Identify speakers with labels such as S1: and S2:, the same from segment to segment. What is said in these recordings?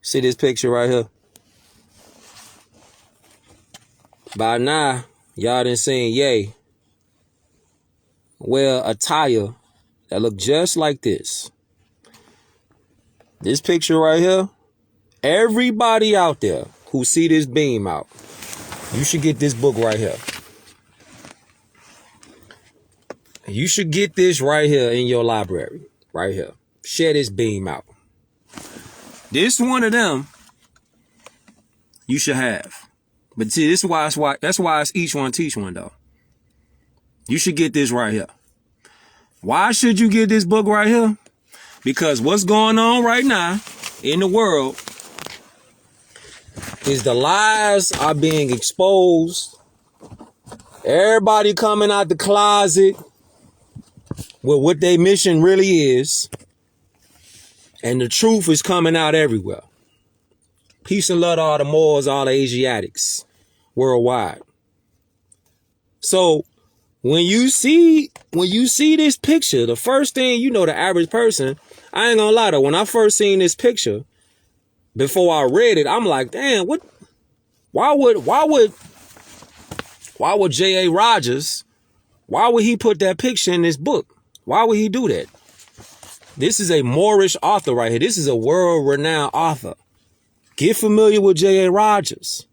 S1: See this picture right here? By now, y'all done seen Ye wear attire that look just like this. This picture right here, everybody out there who see this beam out, you should get this book right here. You should get this right here in your library, right here. Share this beam out. This one of them you should have. But see, that's why it's each one teach one though. You should get this right here. Why should you get this book right here? Because what's going on right now in the world is the lies are being exposed. Everybody coming out the closet with what their mission really is. And the truth is coming out everywhere. Peace and love to all the Moors, all the Asiatics worldwide. So when you see this picture, the first thing you know, the average person, I ain't gonna lie though, when I first seen this picture, before I read it, I'm like, damn, why would J.A. Rogers, why would he put that picture in this book? Why would he do that? This is a Moorish author right here. This is a world-renowned author. Get familiar with J.A. Rogers.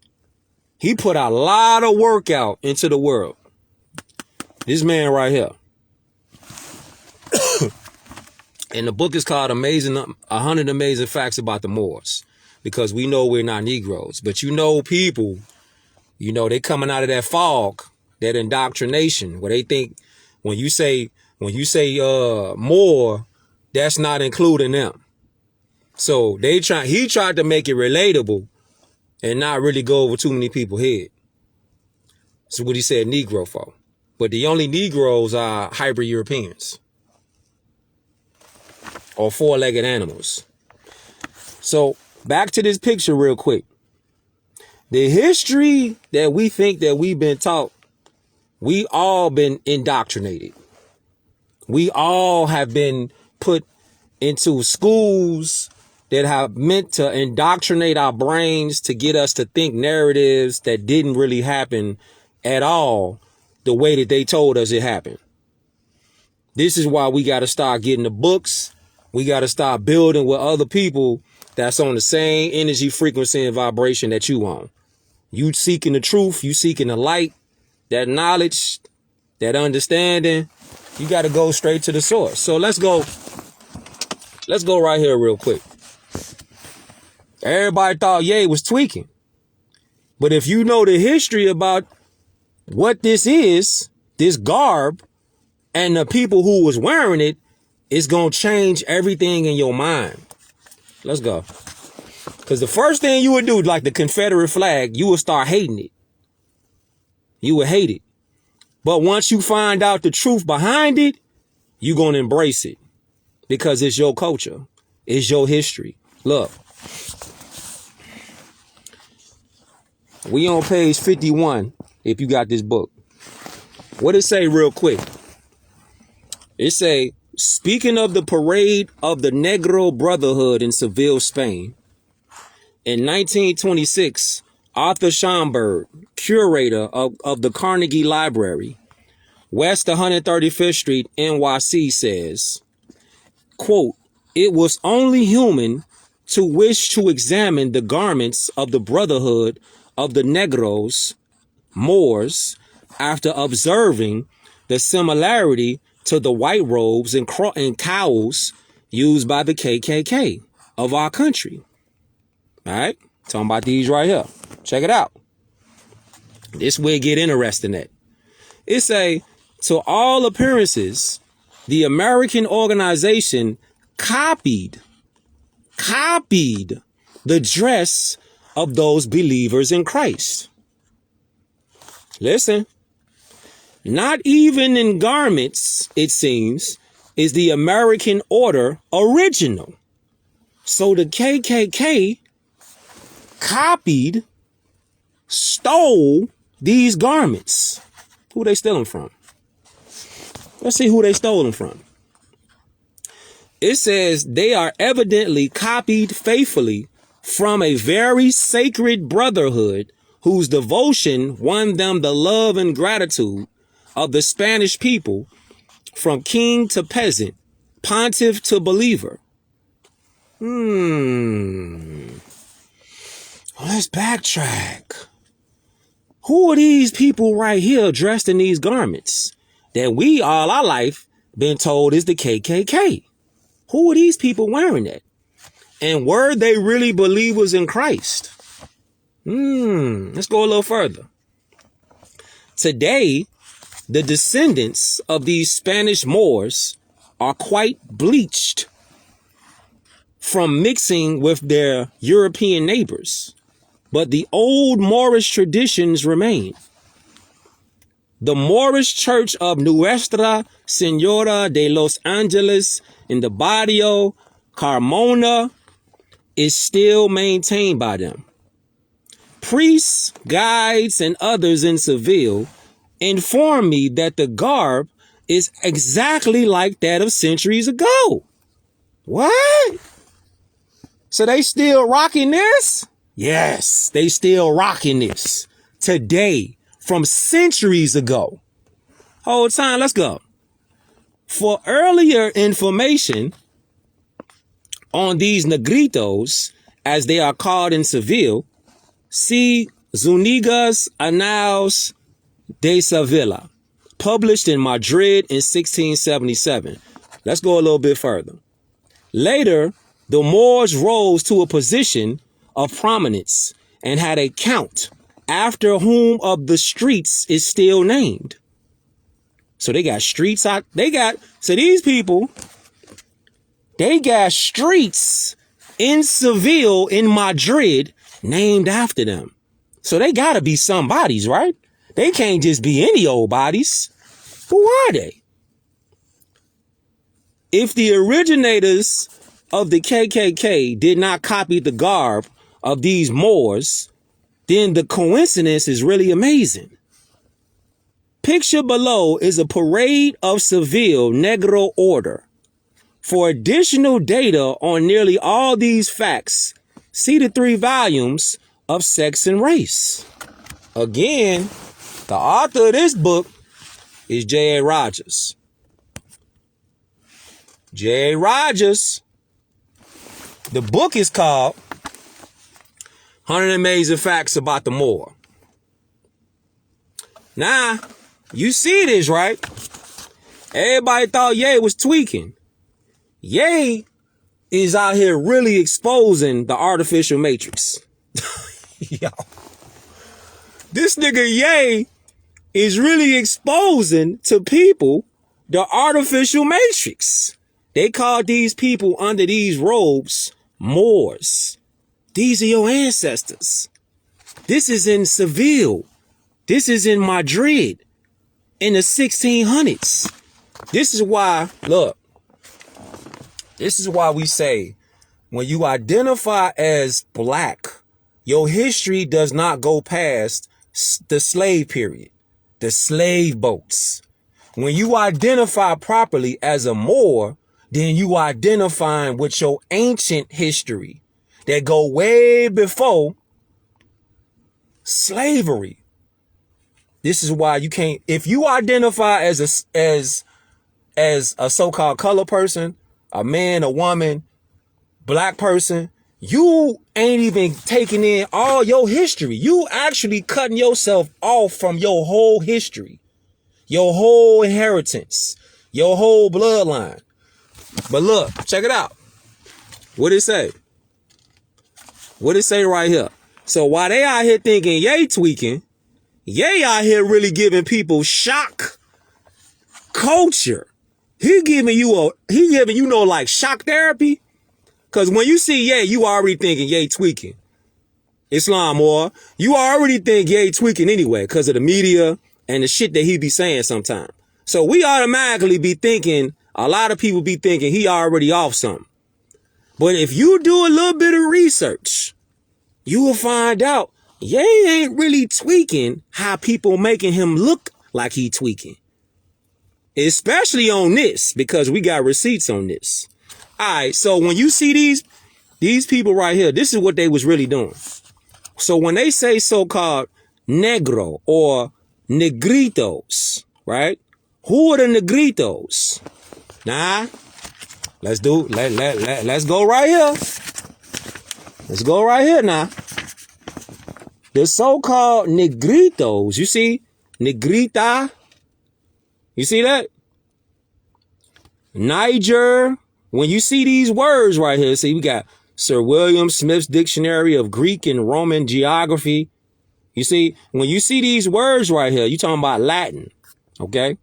S1: He put a lot of work out into the world. This man right here. And the book is called 100 Amazing Facts About the Moors. Because we know we're not Negroes. But you know people, you know, they coming out of that fog, that indoctrination, where they think when you say Moor, that's not including them. So he tried to make it relatable and not really go over too many people's head. That's what he said Negro for. But the only Negroes are hybrid Europeans or four-legged animals. So back to this picture real quick. The history that we think that we've been taught, we all been indoctrinated. We all have been put into schools that have meant to indoctrinate our brains to get us to think narratives that didn't really happen at all the way that they told us it happened. This is why we got to start getting the books. We got to start building with other people that's on the same energy, frequency, and vibration that you on. You seeking the truth, you seeking the light, that knowledge, that understanding. You got to go straight to the source. So let's go right here real quick. Everybody thought Ye was tweaking. But if you know the history about what this is, this garb, and the people who was wearing it, it's going to change everything in your mind. Let's go. Because the first thing you would do, like the Confederate flag, you would start hating it. You would hate it. But once you find out the truth behind it, you're going to embrace it. Because it's your culture. It's your history. Look. We on page 51, if you got this book. What it say real quick? It say, speaking of the parade of the Negro Brotherhood in Seville, Spain, in 1926, Arthur Schomburg, curator of the Carnegie Library, West 135th Street, NYC, says, quote, it was only human to wish to examine the garments of the Brotherhood of the Negros, Moors, after observing the similarity to the white robes and cowls used by the KKK of our country. All right, talking about these right here. Check it out. This way get interesting at. It say, to all appearances, the American organization copied the dress of those believers in Christ. Listen, not even in garments, it seems, is the American order original. So the KKK stole these garments. Who they stealing from? Let's see who they stole them from. It says they are evidently copied faithfully from a very sacred brotherhood whose devotion won them the love and gratitude of the Spanish people, from king to peasant, pontiff to believer. Let's backtrack. Who are these people right here dressed in these garments that we all our life been told is the KKK? Who are these people wearing that? And were they really believers in Christ? Let's go a little further. Today, the descendants of these Spanish Moors are quite bleached from mixing with their European neighbors, but the old Moorish traditions remain. The Moorish Church of Nuestra Señora de los Angeles in the Barrio Carmona is still maintained by them. Priests, guides, and others in Seville inform me that the garb is exactly like that of centuries ago. What? So they still rocking this? Yes, they still rocking this today from centuries ago. Whole time, let's go. For earlier information on these negritos, as they are called in Seville, see Zuniga's Annals de Sevilla, published in Madrid in 1677. Let's go a little bit further. Later, the Moors rose to a position of prominence and had a count after whom of the streets is still named. So they got streets out. So these people, they got streets in Seville, in Madrid, named after them. So they gotta be somebody's, right? They can't just be any old bodies. Who are they? If the originators of the KKK did not copy the garb of these Moors, then the coincidence is really amazing. Picture below is a parade of Seville Negro order. For additional data on nearly all these facts, see the 3 volumes of Sex and Race. Again, the author of this book is J.A. Rogers. J.A. Rogers. The book is called 100 Amazing Facts About the Moor. Now, you see this, right? Everybody thought Ye was tweaking. Ye is out here really exposing the artificial matrix. Yo. This nigga Ye is really exposing to people the artificial matrix. They call these people under these robes Moors. These are your ancestors. This is in Seville. This is in Madrid in the 1600s. This is why, look, this is why we say when you identify as black, your history does not go past the slave period, the slave boats. When you identify properly as a Moor, then you identifying with your ancient history that go way before slavery. This is why you can't, if you identify as a so-called color person, a man, a woman, black person, you ain't even taking in all your history. You actually cutting yourself off from your whole history, your whole inheritance, your whole bloodline. But look, check it out. What it say? What it say right here? So while they out here thinking Ye tweaking, Ye out here really giving people shock culture. He giving you like shock therapy. Cause when you see Ye, you already thinking Ye tweaking. Islam, or you already think Ye tweaking anyway, cause of the media and the shit that he be saying sometimes. So we automatically be thinking, a lot of people be thinking he already off something. But if you do a little bit of research, you will find out Ye ain't really tweaking how people making him look like he tweaking. Especially on this, because we got receipts on this. All right, so when you see these people right here, this is what they was really doing. So when they say so-called negro or negritos, right? Who are the negritos? Nah, let's go right here. Let's go right here now. The so-called negritos, you see, negrita, you see that? Niger, when you see these words right here, see, we got Sir William Smith's Dictionary of Greek and Roman Geography. You see, when you see these words right here, you talking about Latin, okay?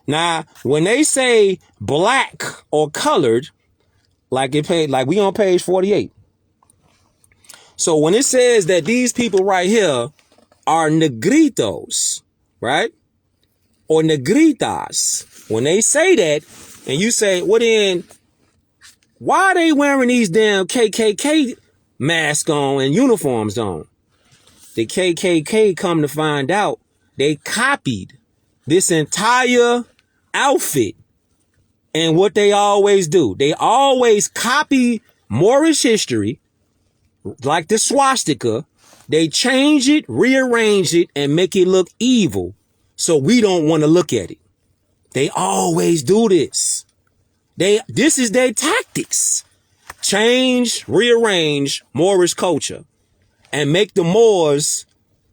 S1: Now, when they say black or colored, like we on page 48. So when it says that these people right here are negritos, right? Or negritas, when they say that, and you say, well then, why are they wearing these damn KKK masks on and uniforms on? The KKK, come to find out, they copied this entire outfit. And what they always do, they always copy Moorish history, like the swastika. They change it, rearrange it, and make it look evil. So we don't want to look at it. They always do this. This is their tactics. Change, rearrange Moorish culture and make the Moors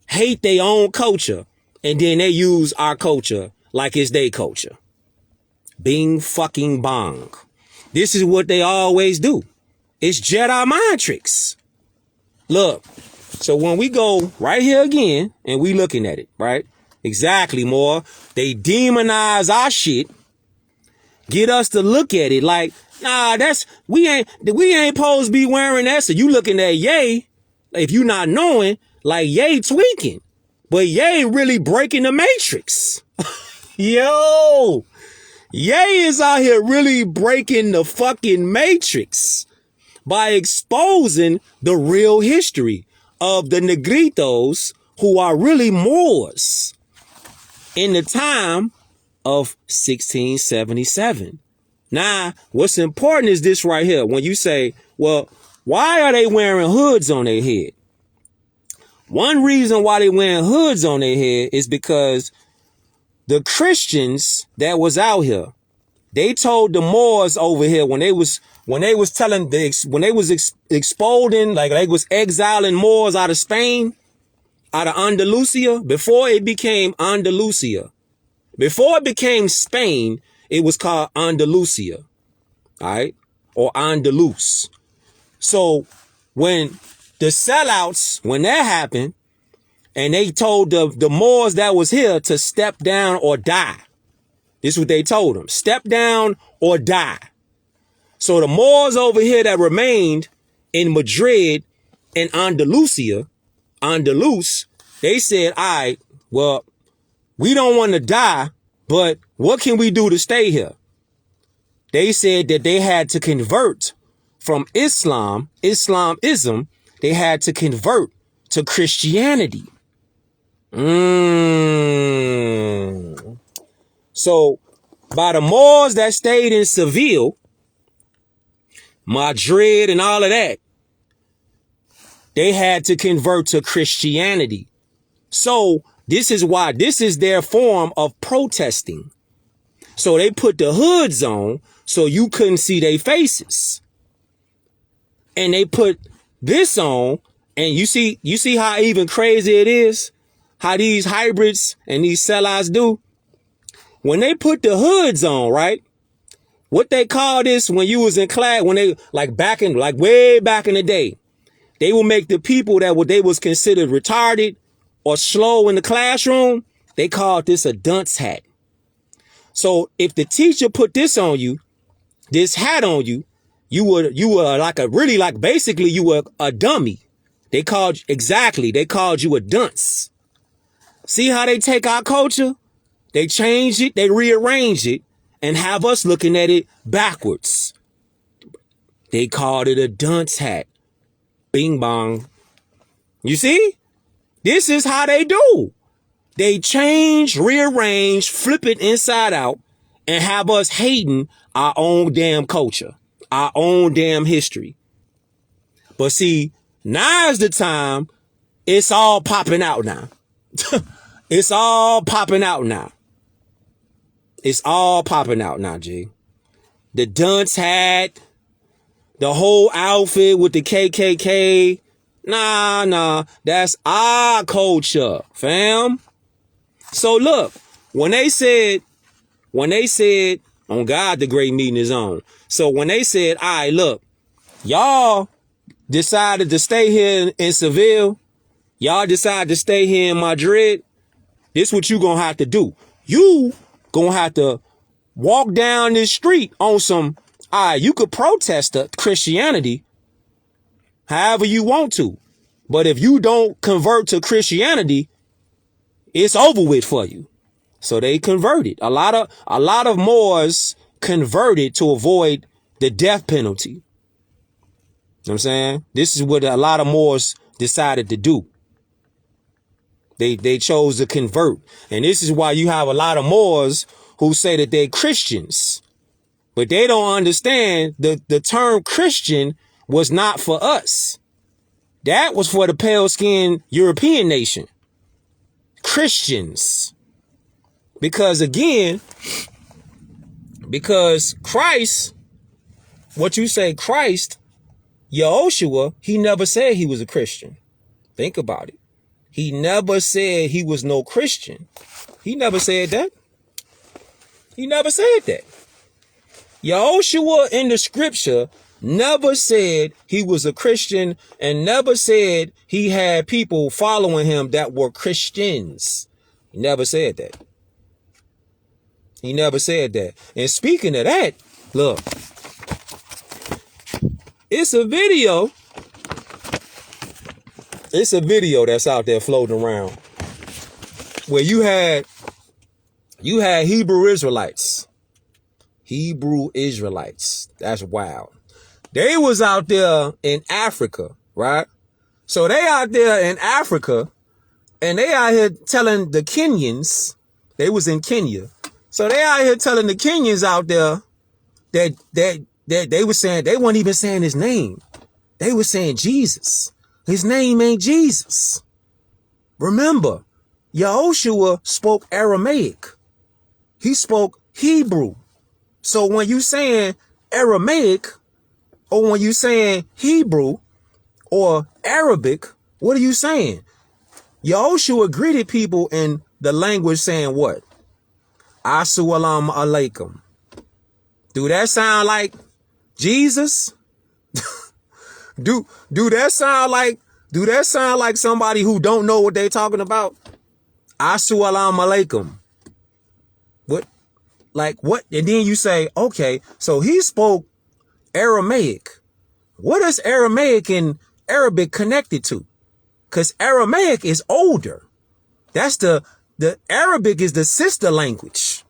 S1: hate their own culture. And then they use our culture like it's their culture. Bing fucking bong. This is what they always do. It's Jedi mind tricks. Look, so when we go right here again and we looking at it, right? Exactly, more. They demonize our shit. Get us to look at it like, nah, we ain't supposed to be wearing that. So you looking at Ye, if you not knowing, like Ye tweaking. But Ye really breaking the matrix. Yo, Ye is out here really breaking the fucking matrix by exposing the real history of the negritos who are really Moors in the time of 1677. Now, what's important is this right here. When you say, well, why are they wearing hoods on their head? One reason why they wearing hoods on their head is because the Christians that was out here, they told the Moors over here when they was exposing, like they was exiling Moors out of Spain, out of Andalusia, before it became Andalusia. Before it became Spain, it was called Andalusia, all right, or Andalus. So when the sellouts, when that happened, and they told the Moors that was here to step down or die. This is what they told them. Step down or die. So the Moors over here that remained in Madrid and Andalusia, Andalus, they said, all right, well, we don't want to die, but what can we do to stay here? They said that they had to convert from Islamism, they had to convert to Christianity. So by the Moors that stayed in Seville, Madrid and all of that, they had to convert to Christianity. So this is why this is their form of protesting. So they put the hoods on so you couldn't see their faces. And they put this on, and you see how even crazy it is, how these hybrids and these sellouts do. When they put the hoods on, right? What they call this when you was in class, when they way back in the day, they will make the people that they was considered retarded or slow in the classroom, they called this a dunce hat. So if the teacher put this on you, this hat on you, you were basically you were a dummy. They called you a dunce. See how they take our culture? They change it, they rearrange it, and have us looking at it backwards. They called it a dunce hat. Bing bong. You see? This is how they do. They change, rearrange, flip it inside out, and have us hating our own damn culture, our own damn history. But see, now's the time. It's all popping out now. It's all popping out now. It's all popping out now, G. The dunce hat, the whole outfit with the KKK. Nah, that's our culture, fam. So look, when they said, on God, the great meeting is on. So when they said, all right, look, y'all decided to stay here in Seville. Y'all decided to stay here in Madrid. This what you gonna have to do. You gonna have to walk down this street on some, all right, you could protest the Christianity however you want to. But if you don't convert to Christianity, it's over with for you. So they converted. A lot of Moors converted to avoid the death penalty. You know what I'm saying? This is what a lot of Moors decided to do. They chose to convert. And this is why you have a lot of Moors who say that they're Christians. But they don't understand the term Christian was not for us. That was for the pale-skinned European nation. Christians. Because again, because Christ, what you say, Christ, Yahushua, he never said he was a Christian. Think about it. He never said he was no Christian. He never said that. He never said that. Yahushua in the scripture never said he was a Christian and never said he had people following him that were Christians. He never said that. He never said that. And speaking of that, look, it's a video. It's a video that's out there floating around where you had Hebrew Israelites. Hebrew Israelites. That's wild. They was out there in Africa, right? So they out there in Africa and they out here telling the Kenyans, they was in Kenya. So they out here telling the Kenyans out there that they were saying, they weren't even saying his name. They were saying Jesus. His name ain't Jesus. Remember, Yahushua spoke Aramaic. He spoke Hebrew. So when you saying Aramaic, or when you saying Hebrew or Arabic, what are you saying? Yahushua greeted people in the language saying what? Assalamu alaikum. Do that sound like Jesus? Do that sound like somebody who don't know what they talking about? Assalamu alaikum. What? Like what? And then you say, okay, so he spoke Aramaic. What is Aramaic and Arabic connected to? Because Aramaic is older. That's the Arabic is the sister language.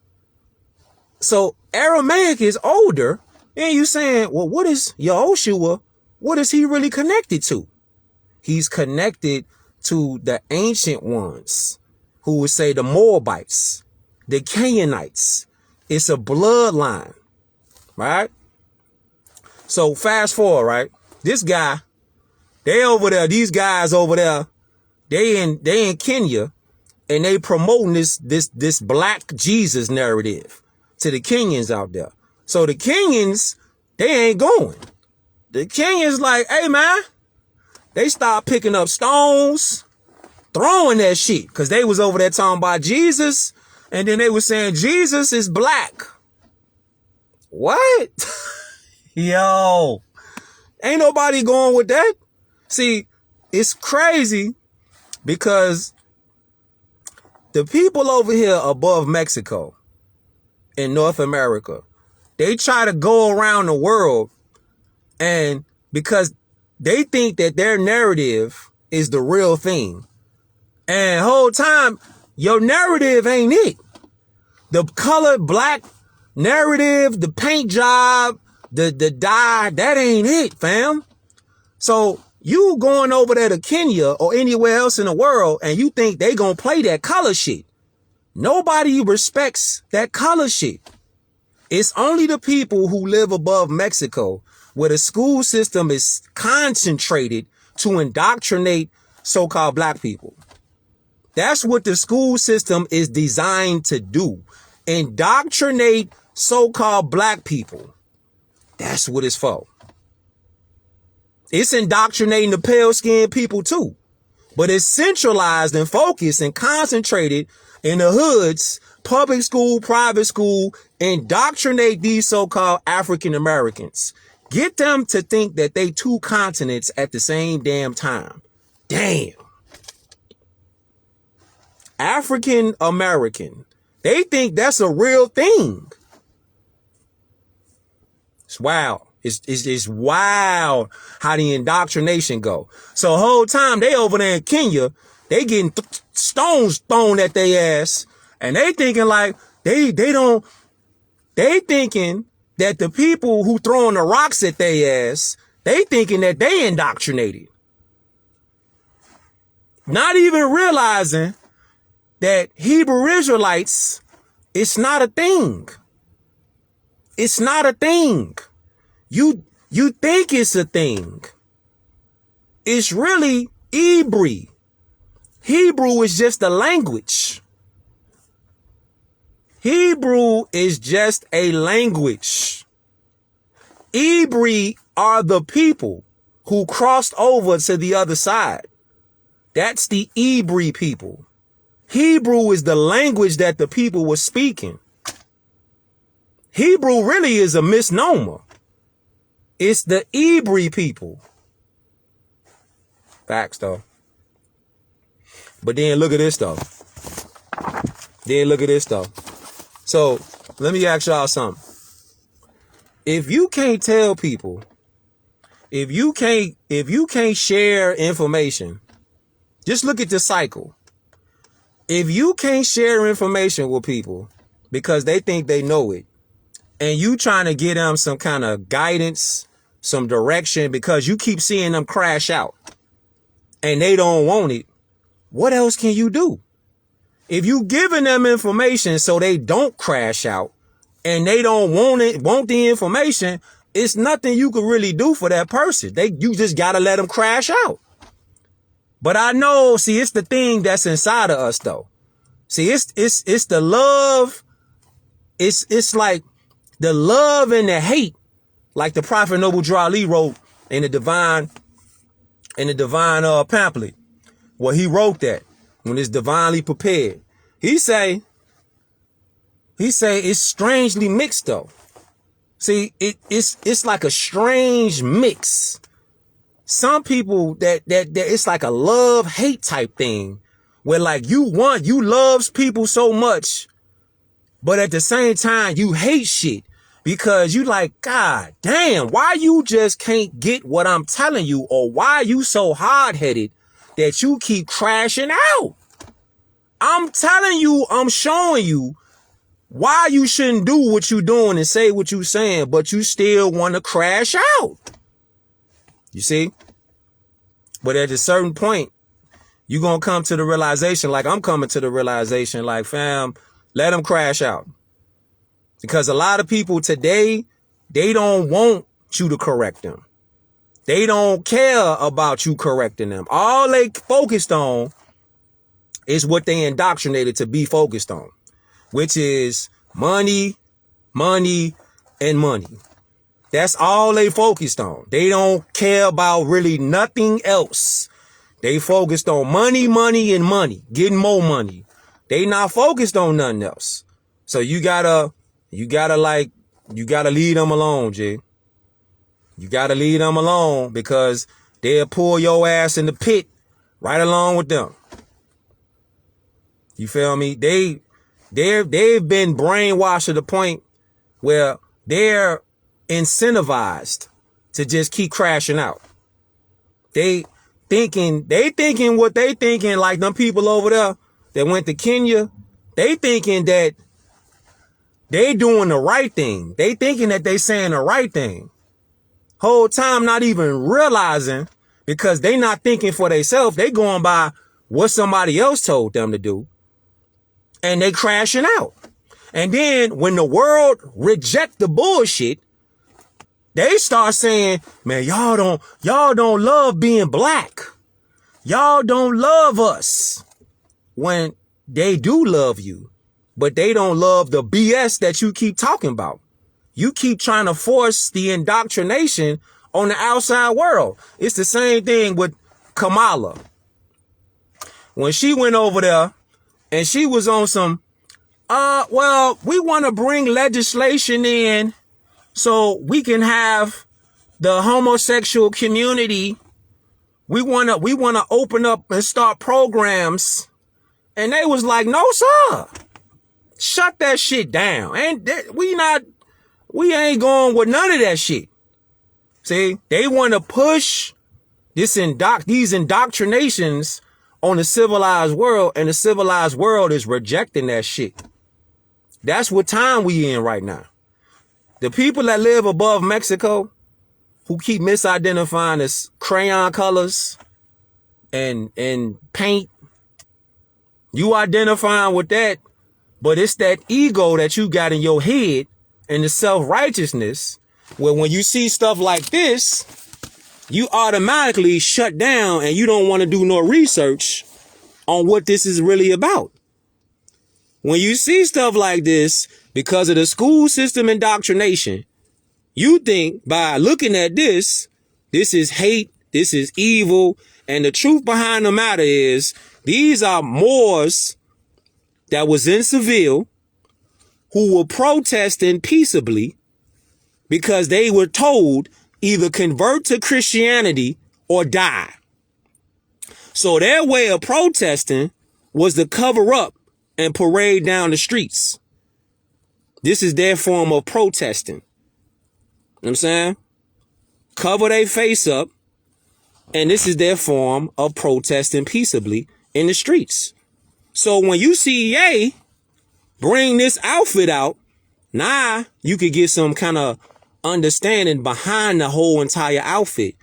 S1: So Aramaic is older. And you saying, well, what is Yahushua? What is he really connected to? He's connected to the ancient ones who would say the Moabites, the Canaanites. It's a bloodline, right? So fast forward, right? This guy, they over there, these guys over there, they in Kenya, and they promoting this black Jesus narrative to the Kenyans out there. So the Kenyans, they ain't going. The Kenyans like, hey man, they start picking up stones, throwing that shit, because they was over there talking about Jesus, and then they was saying Jesus is black. What? Yo, ain't nobody going with that. See, it's crazy because the people over here above Mexico in North America, they try to go around the world, and because they think that their narrative is the real thing. And the whole time, your narrative ain't it. The colored black narrative, the paint job, the dye, that ain't it, fam. So you going over there to Kenya or anywhere else in the world and you think they gonna play that color shit. Nobody respects that color shit. It's only the people who live above Mexico where the school system is concentrated to indoctrinate so-called black people. That's what the school system is designed to do. Indoctrinate so-called black people. That's what it's for. It's indoctrinating the pale-skinned people too. But it's centralized and focused and concentrated in the hoods, public school, private school, indoctrinate these so-called African Americans. Get them to think that they two continents at the same damn time. Damn. African American. They think that's a real thing. It's wild. It's wild how the indoctrination go. So the whole time they over there in Kenya, they getting stones thrown at their ass. And they thinking like, they thinking that the people who throwing the rocks at their ass, they thinking that they indoctrinated. Not even realizing that Hebrew Israelites, it's not a thing. It's not a thing. You think it's a thing. It's really Hebrew. Hebrew is just a language. Hebrew is just a language. Hebrew are the people who crossed over to the other side. That's the Hebrew people. Hebrew is the language that the people were speaking. Hebrew really is a misnomer. It's the Hebrew people. Facts though. But then look at this though. So let me ask y'all something. If you can't tell people, if you can't share information, just look at the cycle. If you can't share information with people because they think they know it, and you trying to get them some kind of guidance, some direction, because you keep seeing them crash out and they don't want it, what else can you do? If you giving them information so they don't crash out and they don't want the information, it's nothing you can really do for that person. You just got to let them crash out. But I know, see, it's the thing that's inside of us though. See, it's the love. It's like the love and the hate, like the Prophet Noble Drew Ali wrote in the divine pamphlet. Well, he wrote that when it's divinely prepared. He say it's strangely mixed though. See, it's like a strange mix. Some people that it's like a love-hate type thing where like you loves people so much, but at the same time you hate shit because you like, God damn, why you just can't get what I'm telling you, or why you so hard-headed that you keep crashing out? I'm telling you, I'm showing you why you shouldn't do what you doing and say what you saying, but you still want to crash out. You see? But at a certain point, you're going to come to the realization, like I'm coming to the realization, like, fam, let them crash out. Because a lot of people today, they don't want you to correct them. They don't care about you correcting them. All they focused on is what they indoctrinated to be focused on, which is money, money, and money. That's all they focused on. They don't care about really nothing else. They focused on money, money, and money, getting more money. They not focused on nothing else. So you gotta leave them alone, G. You gotta leave them alone because they'll pull your ass in the pit right along with them. You feel me? They've been brainwashed to the point where they're incentivized to just keep crashing out. They thinking what they thinking, like them people over there that went to Kenya. They thinking that they doing the right thing. They thinking that they saying the right thing. Whole time not even realizing, because they not thinking for themselves. They going by what somebody else told them to do. And they crashing out. And then when the world reject the bullshit, they start saying, man, y'all don't love being black. Y'all don't love us. When they do love you, but they don't love the BS that you keep talking about. You keep trying to force the indoctrination on the outside world. It's the same thing with Kamala. When she went over there and she was on some, well, we want to bring legislation in so we can have the homosexual community. We want to open up and start programs. And they was like, no, sir. Shut that shit down. And we ain't going with none of that shit. See, they want to push these indoctrinations on the civilized world, and the civilized world is rejecting that shit. That's what time we in right now. The people that live above Mexico, who keep misidentifying as crayon colors and paint, you identifying with that, but it's that ego that you got in your head and the self-righteousness where when you see stuff like this, you automatically shut down and you don't want to do no research on what this is really about. When you see stuff like this, because of the school system indoctrination, you think by looking at this is hate, this is evil, and the truth behind the matter is these are Moors that was in Seville who were protesting peaceably because they were told either convert to Christianity or die. So their way of protesting was to cover up and parade down the streets. This is their form of protesting. You know what I'm saying? Cover their face up, and this is their form of protesting peaceably in the streets. So when you see Ye bring this outfit out, now you could get some kind of understanding behind the whole entire outfit.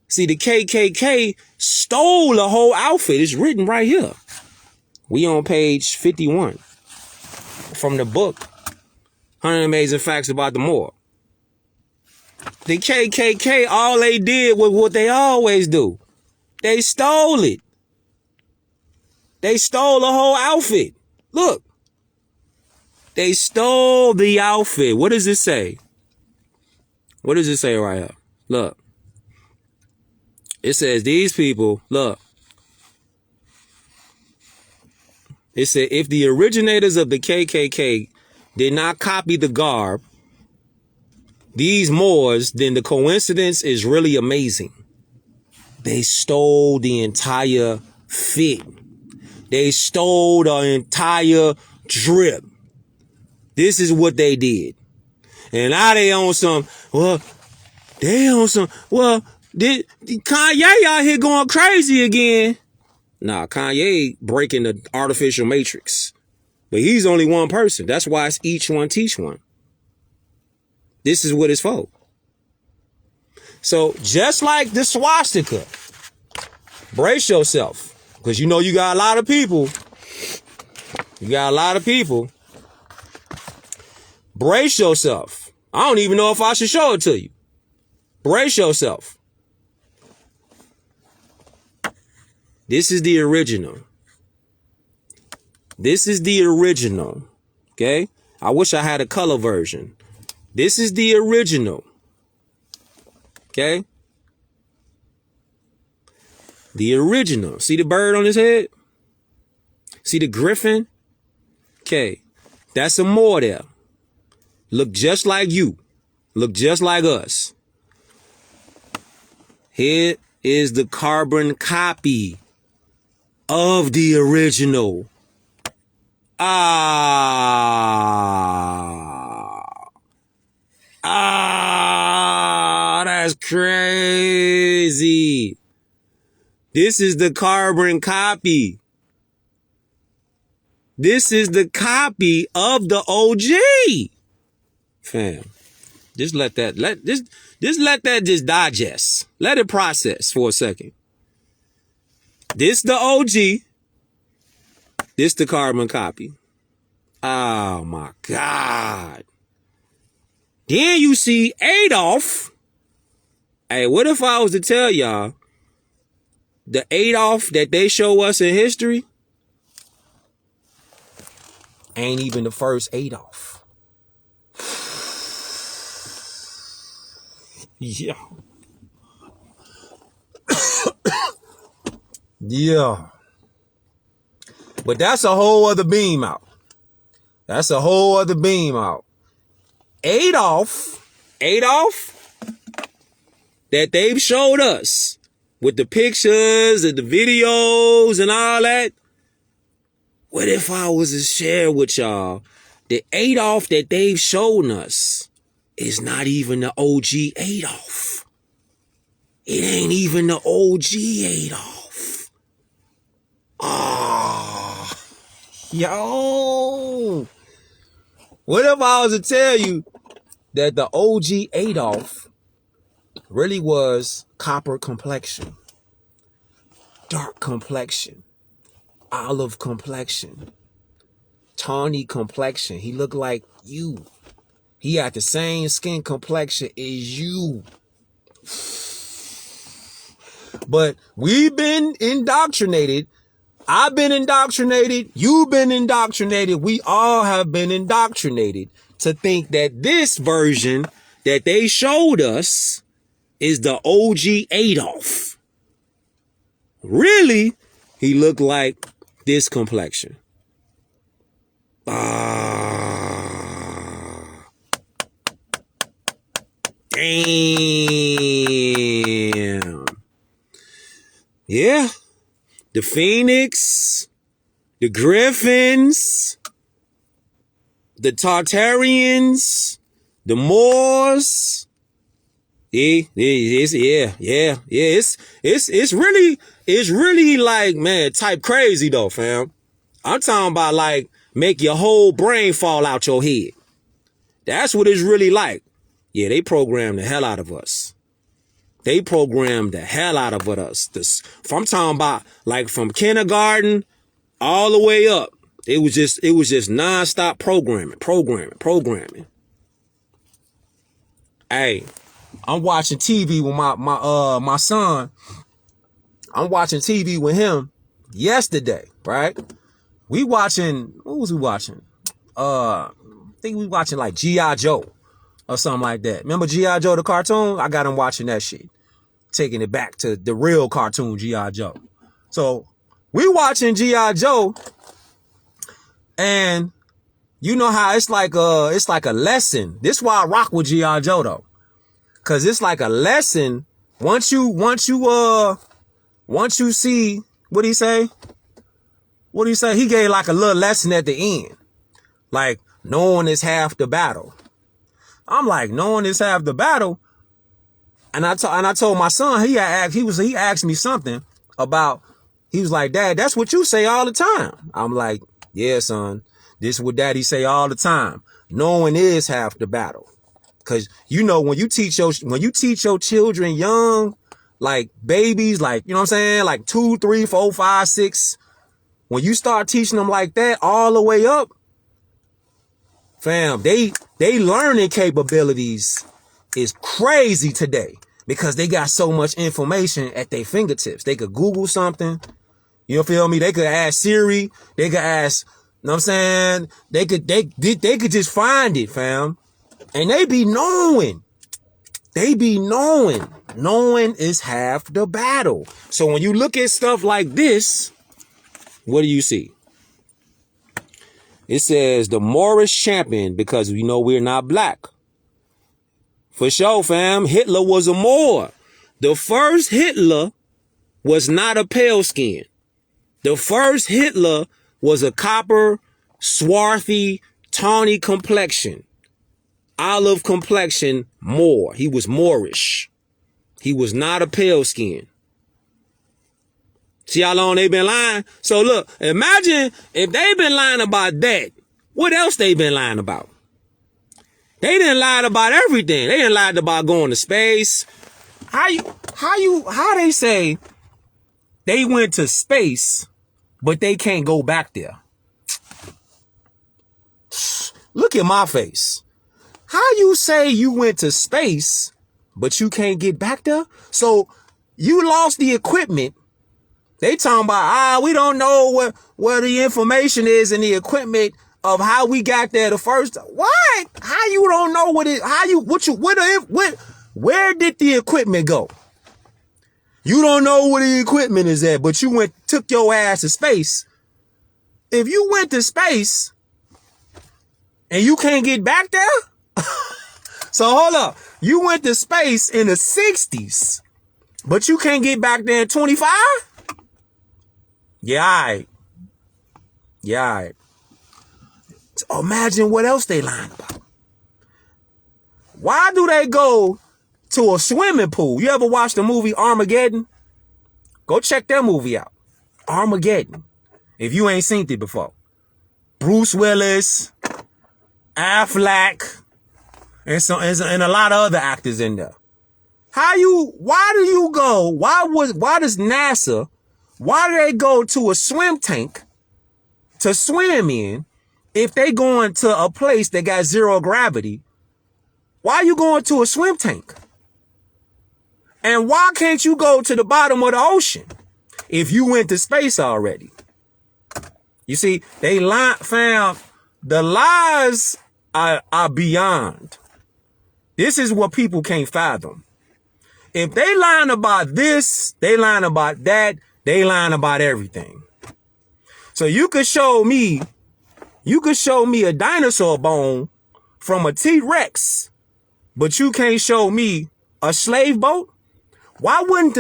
S1: See, the KKK stole the whole outfit. It's written right here. We on page 51 from the book, 100 Amazing Facts About the Moor. The KKK, all they did was what they always do. They stole it. They stole the whole outfit. Look. They stole the outfit. What does it say? What does it say right here? Look. It says these people, look. It said if the originators of the KKK did not copy the garb, these Moors, then the coincidence is really amazing. They stole the entire fit. They stole the entire drip. This is what they did. And now they on some, did Kanye out here going crazy again? Nah, Kanye breaking the artificial matrix. But he's only one person. That's why it's each one teach one. This is what it's for. So just like the swastika, brace yourself. Because you know you got a lot of people. Brace yourself. I don't even know if I should show it to you. Brace yourself. This is the original. This is the original. Okay? I wish I had a color version. This is the original. Okay? The original. See the bird on his head? See the griffin? Okay. That's a Moor there. Look just like you. Look just like us. Here is the carbon copy of the original. That's crazy. This is the carbon copy. This is the copy of the OG. Fam, just let that just digest. Let it process for a second. This the OG. This the carbon copy. Oh my God. Then you see Adolf. Hey, what if I was to tell y'all the Adolf that they show us in history ain't even the first Adolf? Yeah. Yeah. But that's a whole other beam out. That's a whole other beam out. Adolf that they've showed us with the pictures and the videos and all that. What if I was to share with y'all the Adolf that they've shown us is not even the OG Adolf? It ain't even the OG Adolf. Ah, yo. What if I was to tell you that the OG Adolf really was copper complexion, dark complexion, olive complexion, tawny complexion? He looked like you. He had the same skin complexion as you. But we've been indoctrinated. I've been indoctrinated. You've been indoctrinated. We all have been indoctrinated to think that this version that they showed us is the OG Adolf. Really, he looked like this complexion. Damn. Yeah. The Phoenix, the Griffins, the Tartarians, the Moors. It's really like, man, type crazy though, fam. I'm talking about like make your whole brain fall out your head. That's what it's really like. Yeah, they programmed the hell out of us. They programmed the hell out of us. I'm talking about like from kindergarten all the way up. It was just nonstop programming. Hey, I'm watching TV with my son. I'm watching TV with him yesterday, right? What was we watching? I think we watching like G.I. Joe or something like that. Remember G.I. Joe, the cartoon? I got him watching that shit. Taking it back to the real cartoon G.I. Joe. So we watching G.I. Joe, and you know how it's like a lesson. This is why I rock with G.I. Joe though. Cause it's like a lesson. Once you see what he say? He gave like a little lesson at the end. Like, knowing is half the battle. I'm like, knowing is half the battle. And I told my son, he asked me something about, he was like, Dad, that's what you say all the time. I'm like, yeah, son, this is what Daddy say all the time. Knowing is half the battle. Cause you know, when you teach your children young, like babies, like, you know what I'm saying? Like 2, 3, 4, 5, 6. When you start teaching them like that all the way up, fam, they learning capabilities is crazy today because they got so much information at their fingertips. They could Google something. You feel me? They could ask Siri. They could ask, you know what I'm saying? They could just find it, fam. And they be knowing. Knowing is half the battle. So when you look at stuff like this, what do you see? It says the Moorish champion, because we know we're not black. For sure, fam. Hitler was a Moor. The first Hitler was not a pale skin. The first Hitler was a copper, swarthy, tawny complexion. Olive complexion Moor. He was Moorish. He was not a pale skin. See how long they been lying? So look, imagine if they been lying about that, what else they been lying about? They didn't lie about everything. They didn't lie about going to space. How they say they went to space, but they can't go back there? Look at my face. How you say you went to space, but you can't get back there? So you lost the equipment. They talking about, we don't know where the information is and the equipment of how we got there the first. What? How you don't know where did the equipment go? You don't know where the equipment is at, but you took your ass to space. If you went to space and you can't get back there, so hold up. You went to space in the 60s, but you can't get back there in 25? Yeah, all right. Yeah, all right. So imagine what else they lying about. Why do they go to a swimming pool? You ever watch the movie Armageddon? Go check that movie out. Armageddon. If you ain't seen it before. Bruce Willis, Affleck, and a lot of other actors in there. Why does NASA, why do they go to a swim tank to swim in if they going to a place that got zero gravity? Why are you going to a swim tank? And why can't you go to the bottom of the ocean if you went to space already? You see, they found the lies are beyond. This is what people can't fathom. If they lying about this, they lying about that, they lying about everything. So you could show me a dinosaur bone from a T-Rex, but you can't show me a slave boat? Why wouldn't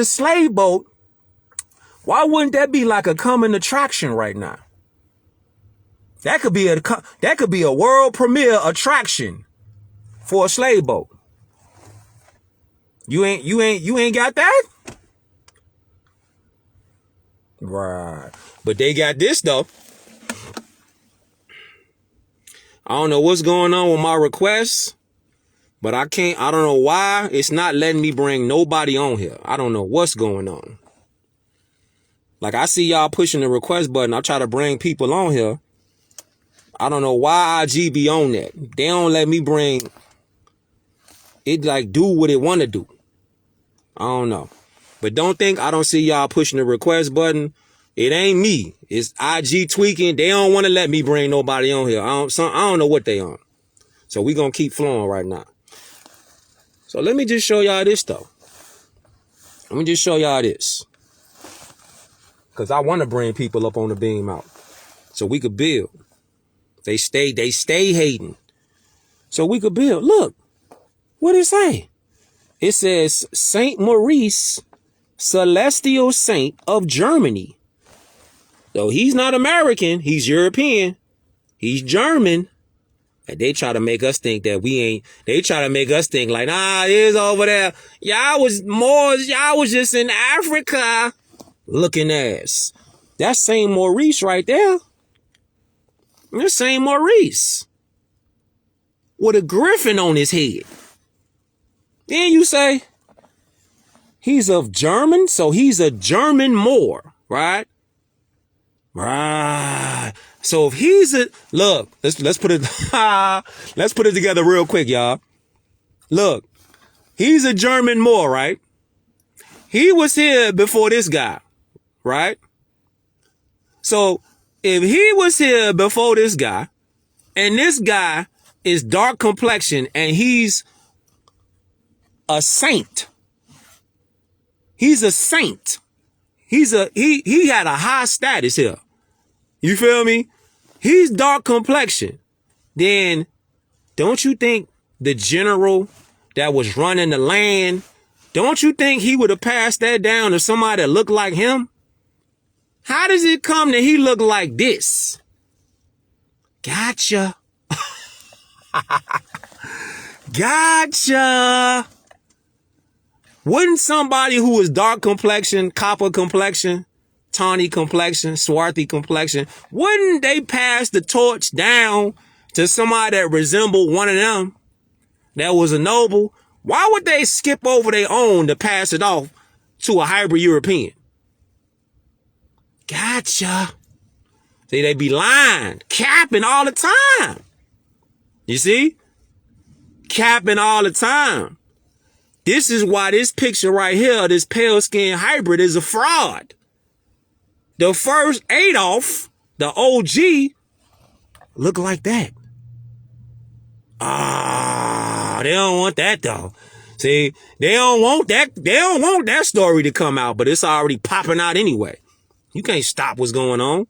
S1: that be like a coming attraction right now? That could be a world premiere attraction for a slave boat. You ain't got that? Right. But they got this though. I don't know what's going on with my requests, but I don't know why it's not letting me bring nobody on here. I don't know what's going on. Like I see y'all pushing the request button. I try to bring people on here. I don't know why IG be on that. They don't let me bring it, like do what it want to do. I don't know. But don't think I don't see y'all pushing the request button. It ain't me. It's IG tweaking. They don't want to let me bring nobody on here. I don't know what they on. So we going to keep flowing right now. So let me just show y'all this though. Let me just show y'all this. Because I want to bring people up on the beam out. So we could build. They stay hating. So we could build. Look. What it say? It says Saint Maurice, celestial saint of Germany. So he's not American. He's European. He's German. And they try to make us think that we ain't. They try to make us think like, it is over there. Y'all was just in Africa. Looking ass. That's Saint Maurice right there. That's Saint Maurice. With a griffin on his head. Then you say, he's of German, so he's a German Moor, right? Right. So if he's look, let's put it, let's put it together real quick, y'all. Look, he's a German Moor, right? He was here before this guy, right? So if he was here before this guy, and this guy is dark complexion, and he's a saint. He's a saint. He had a high status here. You feel me? He's dark complexion. Then don't you think the general that was running the land, don't you think he would have passed that down to somebody that looked like him? How does it come that he looked like this? Gotcha. Gotcha. Wouldn't somebody who was dark complexion, copper complexion, tawny complexion, swarthy complexion, wouldn't they pass the torch down to somebody that resembled one of them that was a noble? Why would they skip over their own to pass it off to a hybrid European? Gotcha. See, they be lying, capping all the time. You see? capping all the time. This is why this picture right here, this pale skin hybrid, is a fraud. The first Adolf, the OG, look like that. They don't want that though. See, they don't want that story to come out, but it's already popping out anyway. You can't stop what's going on.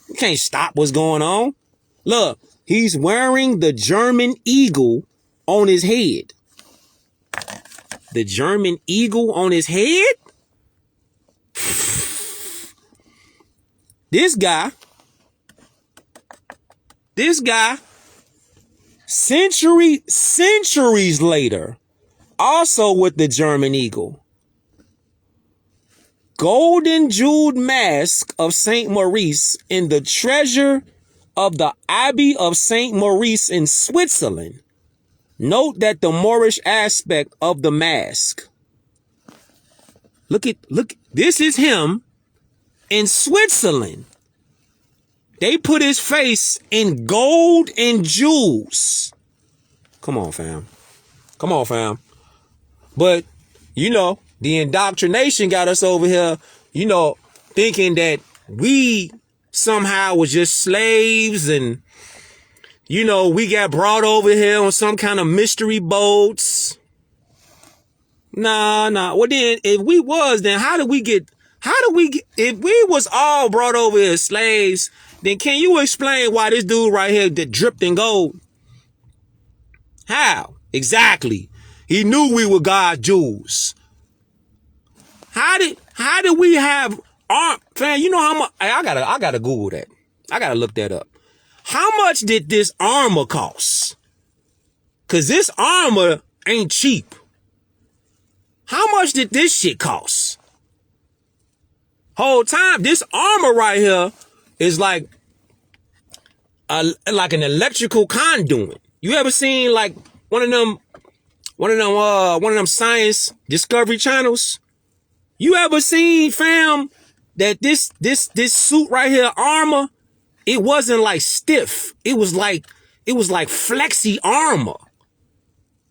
S1: You can't stop what's going on. Look, he's wearing the German eagle on his head. The German eagle on his head? This guy, centuries later, also with the German eagle. Golden jeweled mask of Saint Maurice in the treasure of the Abbey of Saint Maurice in Switzerland. Note that the Moorish aspect of the mask. Look, this is him in Switzerland. They put his face in gold and jewels. Come on, fam. Come on, fam. But, you know, the indoctrination got us over here, you know, thinking that we somehow was just slaves and, you know, we got brought over here on some kind of mystery boats. Nah. Well, then, if we was, then if we was all brought over as slaves, then can you explain why this dude right here that dripped in gold? How? Exactly. He knew we were God's jewels. How did we have fam, you know how much I gotta Google that. I gotta look that up. How much did this armor cost? Cause this armor ain't cheap. How much did this shit cost? Whole time, this armor right here is like an electrical conduit. You ever seen like one of them science discovery channels? You ever seen, fam, that this suit right here, armor, it wasn't like stiff. It was like flexi armor.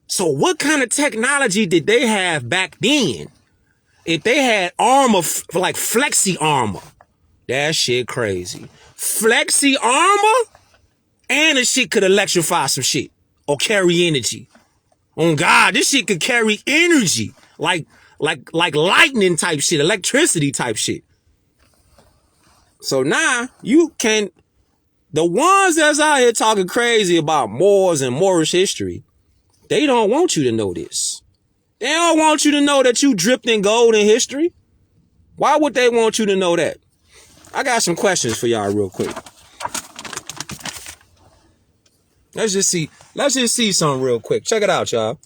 S1: So what kind of technology did they have back then? If they had armor, like flexi armor, that shit crazy. Flexi armor, and the shit could electrify some shit or carry energy. Oh God, this shit could carry energy, like lightning type shit, electricity type shit. So now you can, the ones that's out here talking crazy about Moors and Moorish history, they don't want you to know this. They don't want you to know that you dripped in gold in history. Why would they want you to know that? I got some questions for y'all real quick. Let's just see something real quick. Check it out, y'all.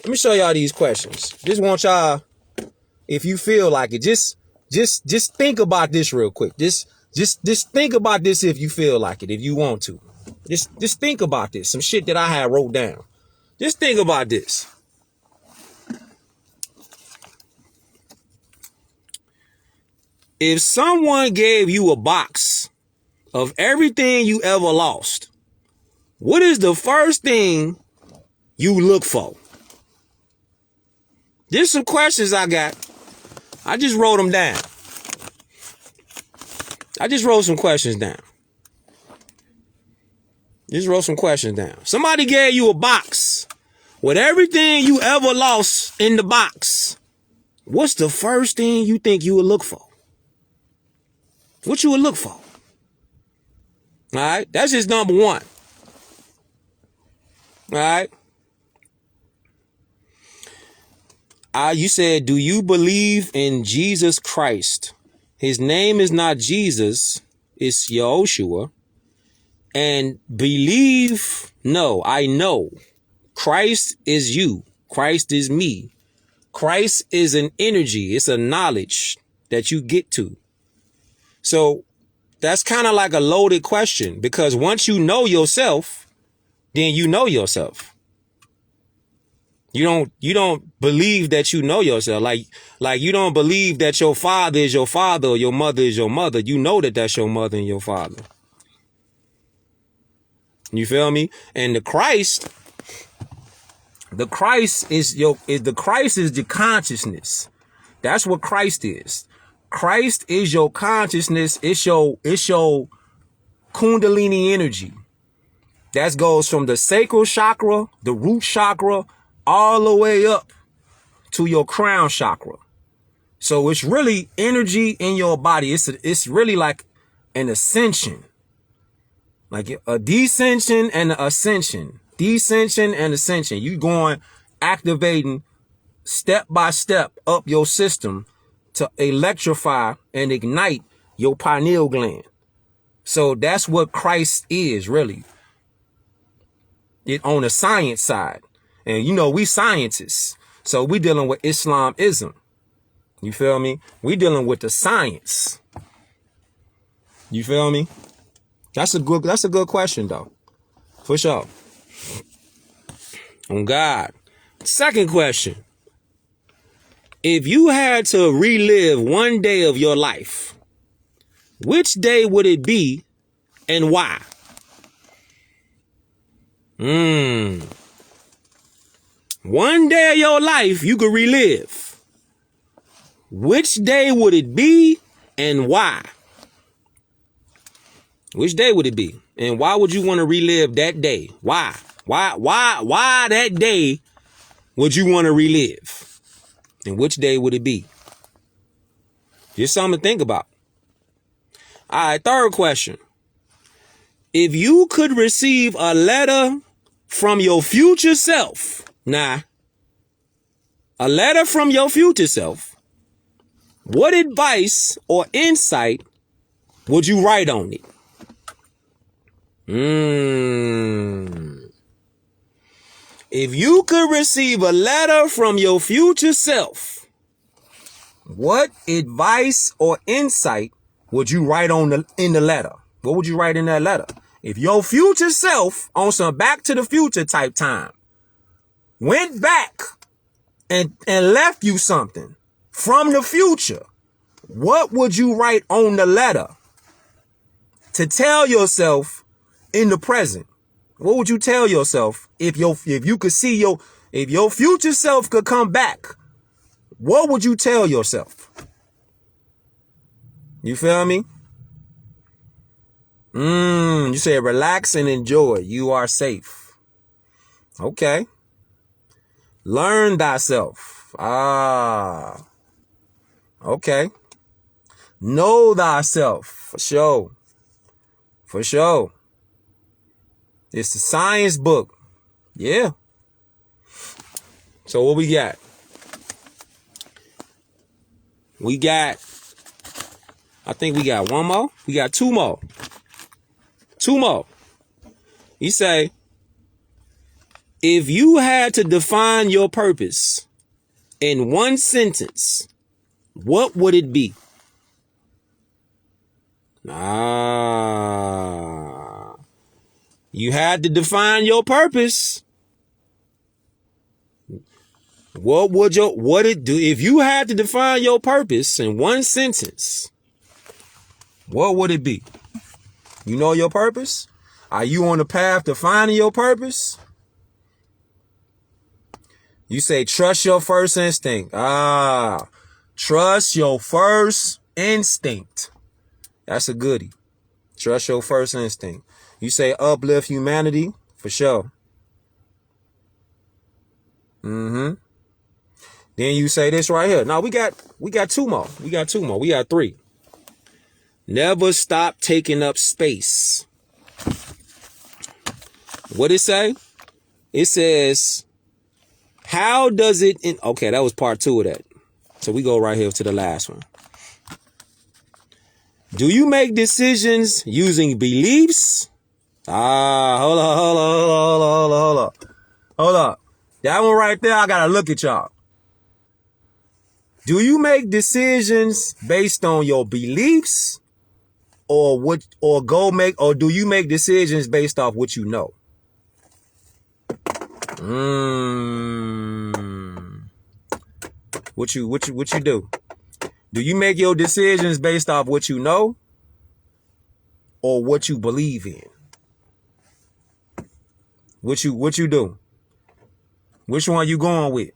S1: Let me show y'all these questions. Just want y'all, if you feel like it, just think about this real quick. Just think about this if you feel like it, if you want to. Just think about this. Some shit that I had wrote down. Just think about this. If someone gave you a box of everything you ever lost, what is the first thing you look for? There's some questions I got. I just wrote them down. I just wrote some questions down. Somebody gave you a box with everything you ever lost in the box. What's the first thing you think you would look for? What you would look for? All right, that's just number one. All right. You said, do you believe in Jesus Christ? His name is not Jesus, it's Yahushua. And believe, no, I know. Christ is you. Christ is me. Christ is an energy. It's a knowledge that you get to. So that's kind of like a loaded question, because once you know yourself, then you know yourself. You don't believe that you know yourself. Like you don't believe that your father is your father or your mother is your mother. You know that that's your mother and your father. You feel me? And the Christ The Christ is the consciousness. That's what Christ is. Christ is your consciousness. It's your Kundalini energy. That goes from the sacral chakra, the root chakra, all the way up to your crown chakra. So it's really energy in your body. It's really like an ascension, like a descension and an ascension, descension and ascension. You going activating step by step up your system to electrify and ignite your pineal gland. So that's what Christ is really. It on the science side. And you know, we scientists. So we dealing with Islamism. You feel me? We dealing with the science. You feel me? That's a good question though. For sure. On God. Second question. If you had to relive one day of your life, which day would it be and why? One day of your life you could relive. Which day would it be and why? Which day would it be? And why would you want to relive that day? Why? Why that day would you want to relive? And which day would it be? Just something to think about. All right, third question. If you could receive a letter from your future self, a letter from your future self, what advice or insight would you write on it? If you could receive a letter from your future self, what advice or insight would you write in the letter? What would you write in that letter? If your future self on some Back to the Future type time went back and left you something from the future, what would you write on the letter to tell yourself in the present? What would you tell yourself if your future self could come back? What would you tell yourself? You feel me? You say relax and enjoy. You are safe. Okay. Learn thyself. Okay. Know thyself. For sure. For sure. It's a science book. Yeah. So what we got? I think we got one more. We got two more. Two more. You say, if you had to define your purpose in one sentence, what would it be? You had to define your purpose. What it do? If you had to define your purpose in one sentence, what would it be? You know your purpose? Are you on the path to finding your purpose? You say, trust your first instinct. Trust your first instinct. That's a goodie. Trust your first instinct. You say uplift humanity, for sure. Then you say this right here. Now we got two more. We got three. Never stop taking up space. What it say? It says, how does it okay, that was part 2 of that. So we go right here to the last one. Do you make decisions using beliefs? Hold up. That one right there, I gotta look at y'all. Do you make decisions based on your beliefs, or do you make decisions based off what you know? What you do? Do you make your decisions based off what you know, or what you believe in? What you do? Which one you going with?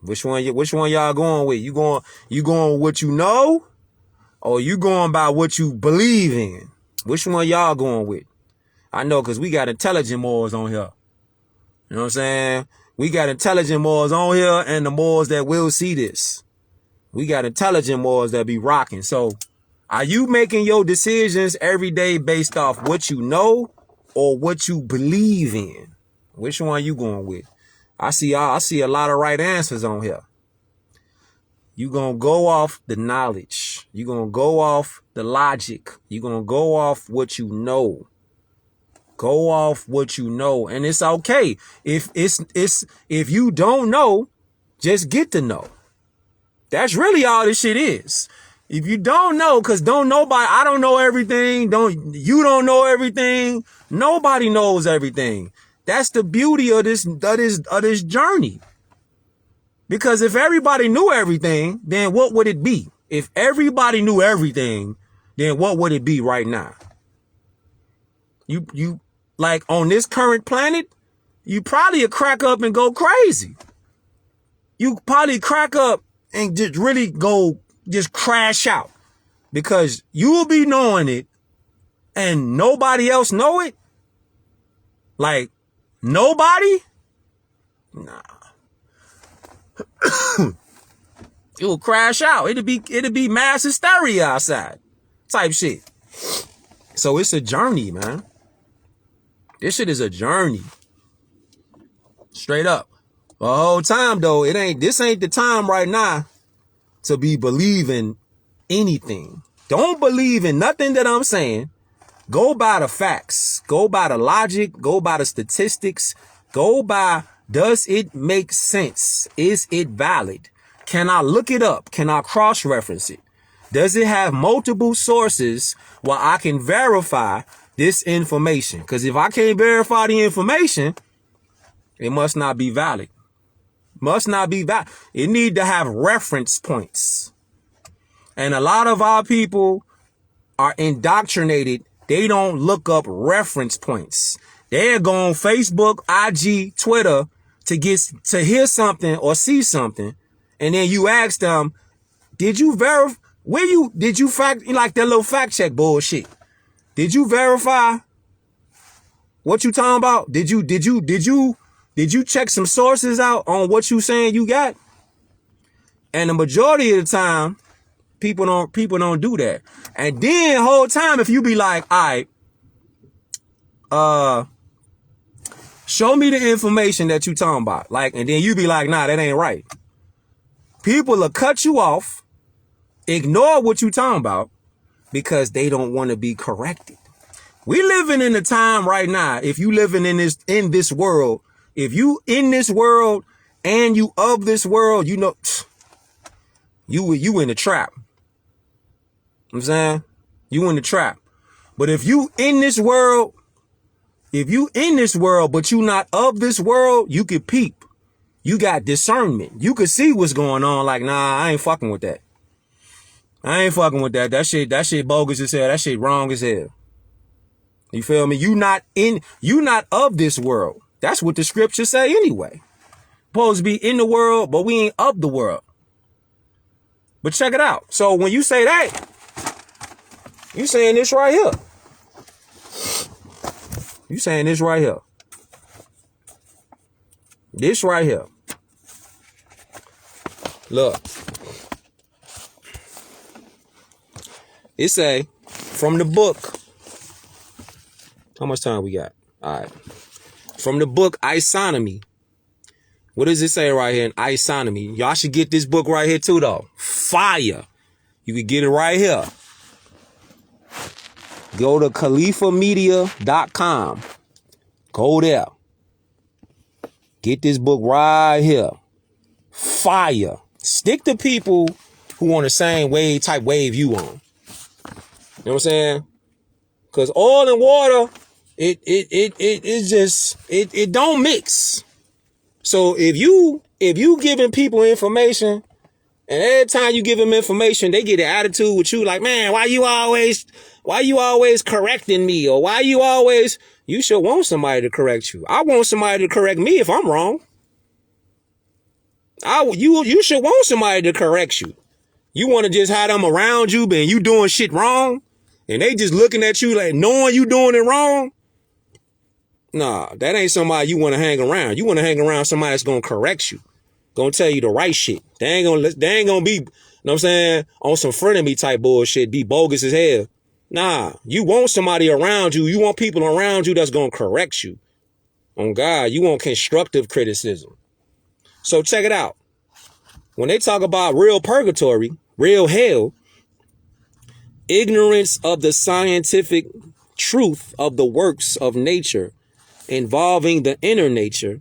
S1: Which one y'all going with? You going with what you know, or you going by what you believe in? Which one y'all going with? I know, because we got intelligent Moors on here. You know what I'm saying? We got intelligent Moors on here, and the Moors that will see this. We got intelligent Moors that be rocking. So, are you making your decisions every day based off what you know or what you believe in? Which one you going with? I see a lot of right answers on here. You gonna go off the knowledge. You gonna go off the logic. You gonna go off what you know. Go off what you know, and it's okay if you don't know, just get to know. That's really all this shit is. If you don't know, because I don't know everything. You don't know everything. Nobody knows everything. That's the beauty of this journey. Because if everybody knew everything, then what would it be? If everybody knew everything, then what would it be right now? You like on this current planet, you probably would crack up and go crazy. You probably crack up and just really just crash out, because you will be knowing it and nobody else know it. Like nobody? Nah. It will crash out. It'll be mass hysteria outside type shit. So it's a journey, man. This shit is a journey. Straight up. The whole time though, this ain't the time right now to be believing anything. Don't believe in nothing that I'm saying. Go by the facts. Go by the logic. Go by the statistics. Go by, does it make sense? Is it valid? Can I look it up? Can I cross-reference it? Does it have multiple sources where I can verify this information? Because if I can't verify the information, it must not be valid. Must not be valid. It need to have reference points. And a lot of our people are indoctrinated. They don't look up reference points. They're going Facebook, IG, Twitter to hear something or see something. And then you ask them, did you verify? Did you fact, like that little fact check bullshit? Did you verify what you talking about? Did you check some sources out on what you saying you got? And the majority of the time, people don't do that. And then the whole time, if you be like, all right, show me the information that you talking about. Like, and then you be like, nah, that ain't right. People will cut you off, ignore what you talking about, because they don't want to be corrected. We living in a time right now. If you living in this world, if you in this world and you of this world, you know, you in the trap. You know what I'm saying? You in the trap. But if you in this world, but you not of this world, you could peep. You got discernment. You could see what's going on. Like, nah, I ain't fucking with that. I ain't fucking with that. That shit bogus as hell. That shit wrong as hell. You feel me? You not of this world. That's what the scriptures say anyway. Supposed to be in the world, but we ain't of the world. But check it out. So when you say that, you saying this right here. You saying this right here. This right here. Look. It say, from the book. How much time we got? All right. From the book Isonomy. What does it say right here in Isonomy? Y'all should get this book right here too, though. Fire. You can get it right here. Go to CalifaMedia.com. Go there. Get this book right here. Fire. Stick to people who on the same type wave you on. You know what I'm saying? Because oil and water, it don't mix. So if you giving people information And every time you give them information, they get an attitude with you like, man, why you always correcting me? Or why you always, you should want somebody to correct you. I want somebody to correct me if I'm wrong. You should want somebody to correct you. You want to just have them around you, but you doing shit wrong, and they just looking at you like knowing you doing it wrong. Nah, that ain't somebody you want to hang around. You want to hang around somebody that's gonna correct you, gonna tell you the right shit. They ain't gonna be, you know what I'm saying, on some frenemy type bullshit, be bogus as hell. Nah, you want somebody around you. You want people around you that's gonna correct you. On God, you want constructive criticism. So check it out. When they talk about real purgatory, real hell, ignorance of the scientific truth of the works of nature involving the inner nature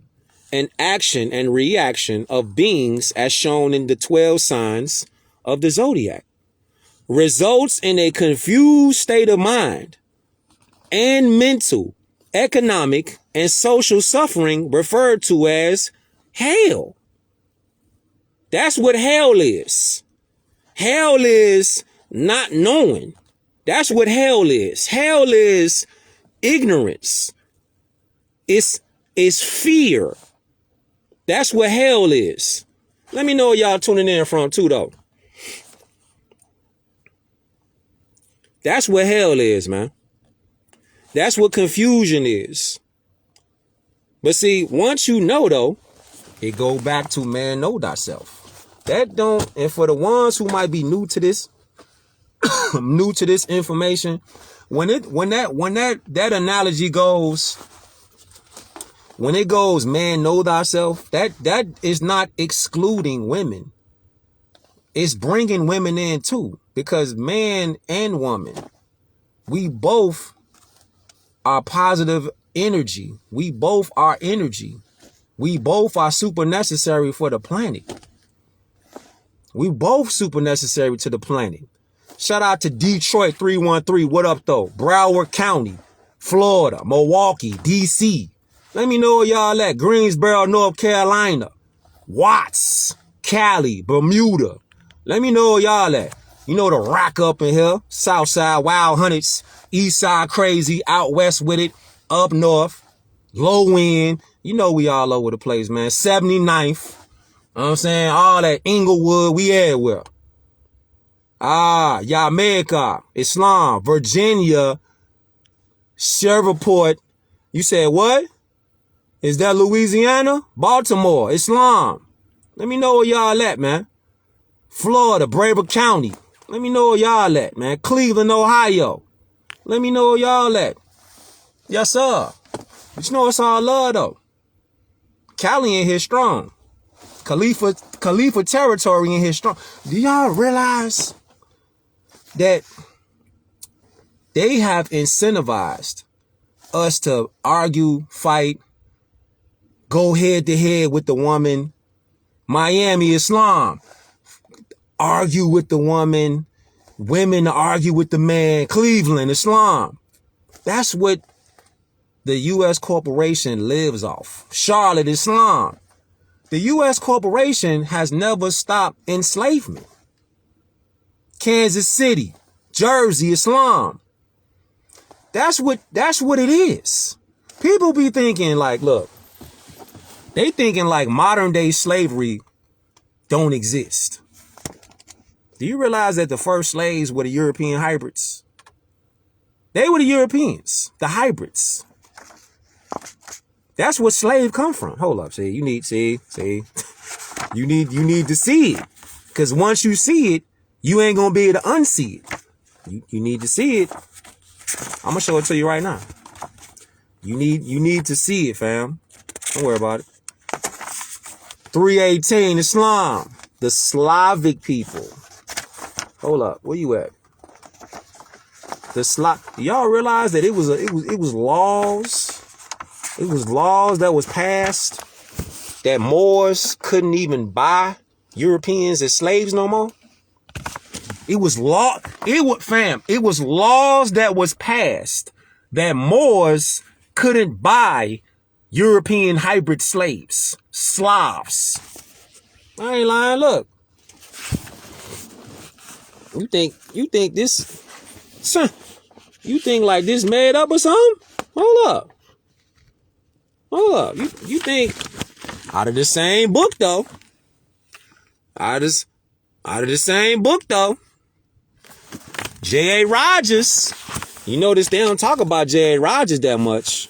S1: and action and reaction of beings as shown in the 12 signs of the zodiac results in a confused state of mind and mental, economic, and social suffering referred to as hell. That's what hell is. Hell is not knowing. That's what hell is. Hell is ignorance. It's fear. That's what hell is. Let me know where y'all tuning in from too, though. That's what hell is, man. That's what confusion is. But see, once you know, though, it go back to man, know thyself. That don't, and for the ones who might be new to this, new to this information, when that analogy goes, when it goes, man, know thyself, that is not excluding women. It's bringing women in too, because man and woman, we both are positive energy. We both are energy. We both are super necessary for the planet. We both super necessary to the planet. Shout out to Detroit 313. What up, though? Broward County, Florida, Milwaukee, D.C. Let me know where y'all at. Greensboro, North Carolina, Watts, Cali, Bermuda. Let me know where y'all at. You know the rock up in here. South side, Wild Hunnets. East side, crazy. Out west with it. Up north. Low end. You know we all over the place, man. 79th. You know what I'm saying? All that Inglewood, we everywhere. Jamaica, Islam, Virginia, Shreveport. You said what? Is that Louisiana? Baltimore, Islam. Let me know where y'all at, man. Florida, Brevard County. Let me know where y'all at, man. Cleveland, Ohio. Let me know where y'all at. Yes, sir. But you know it's all love, though. Cali in here strong. Khalifa territory in here strong. Do y'all realize that they have incentivized us to argue, fight, go head to head with the woman? Miami, Islam, argue with the woman. Women argue with the man. Cleveland, Islam. That's what the U.S. corporation lives off. Charlotte, Islam. The U.S. corporation has never stopped enslavement. Kansas City, Jersey, Islam. That's what it is. People be thinking like, look, they thinking like modern day slavery don't exist. Do you realize that the first slaves were the European hybrids? They were the Europeans, the hybrids. That's where slave come from. Hold up, you need to see it. Because once you see it, you ain't gonna be able to unsee it. You need to see it. I'm gonna show it to you right now. You need to see it, fam. Don't worry about it. 318 Islam, the Slavic people. Hold up, where you at? Y'all realize that it was laws. It was laws that was passed that Moors couldn't even buy Europeans as slaves no more. It was laws that was passed that Moors couldn't buy European hybrid slaves, Slavs. I ain't lying. Look, You think this, son, you think like this made up or something? Hold up. You think out of the same book though. Out of the same book though. J.A. Rogers. You notice they don't talk about J.A. Rogers that much.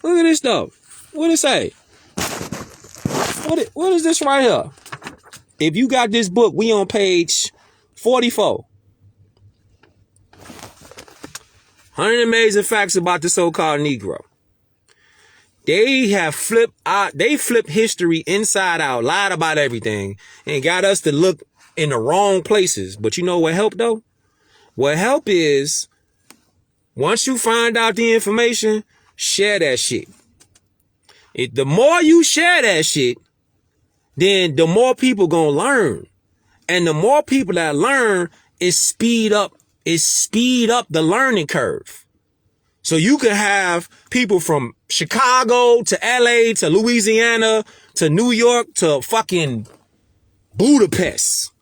S1: Look at this though. What it say? What is this right here? If you got this book, we on page 44. 100 amazing facts about the so-called Negro. They have flipped history inside out, lied about everything, and got us to look in the wrong places. But you know what helped though? What helped is, once you find out the information, share that shit. The more you share that shit, then the more people gonna learn. And the more people that learn, it speed up the learning curve. So you can have people from Chicago to LA to Louisiana to New York to fucking Budapest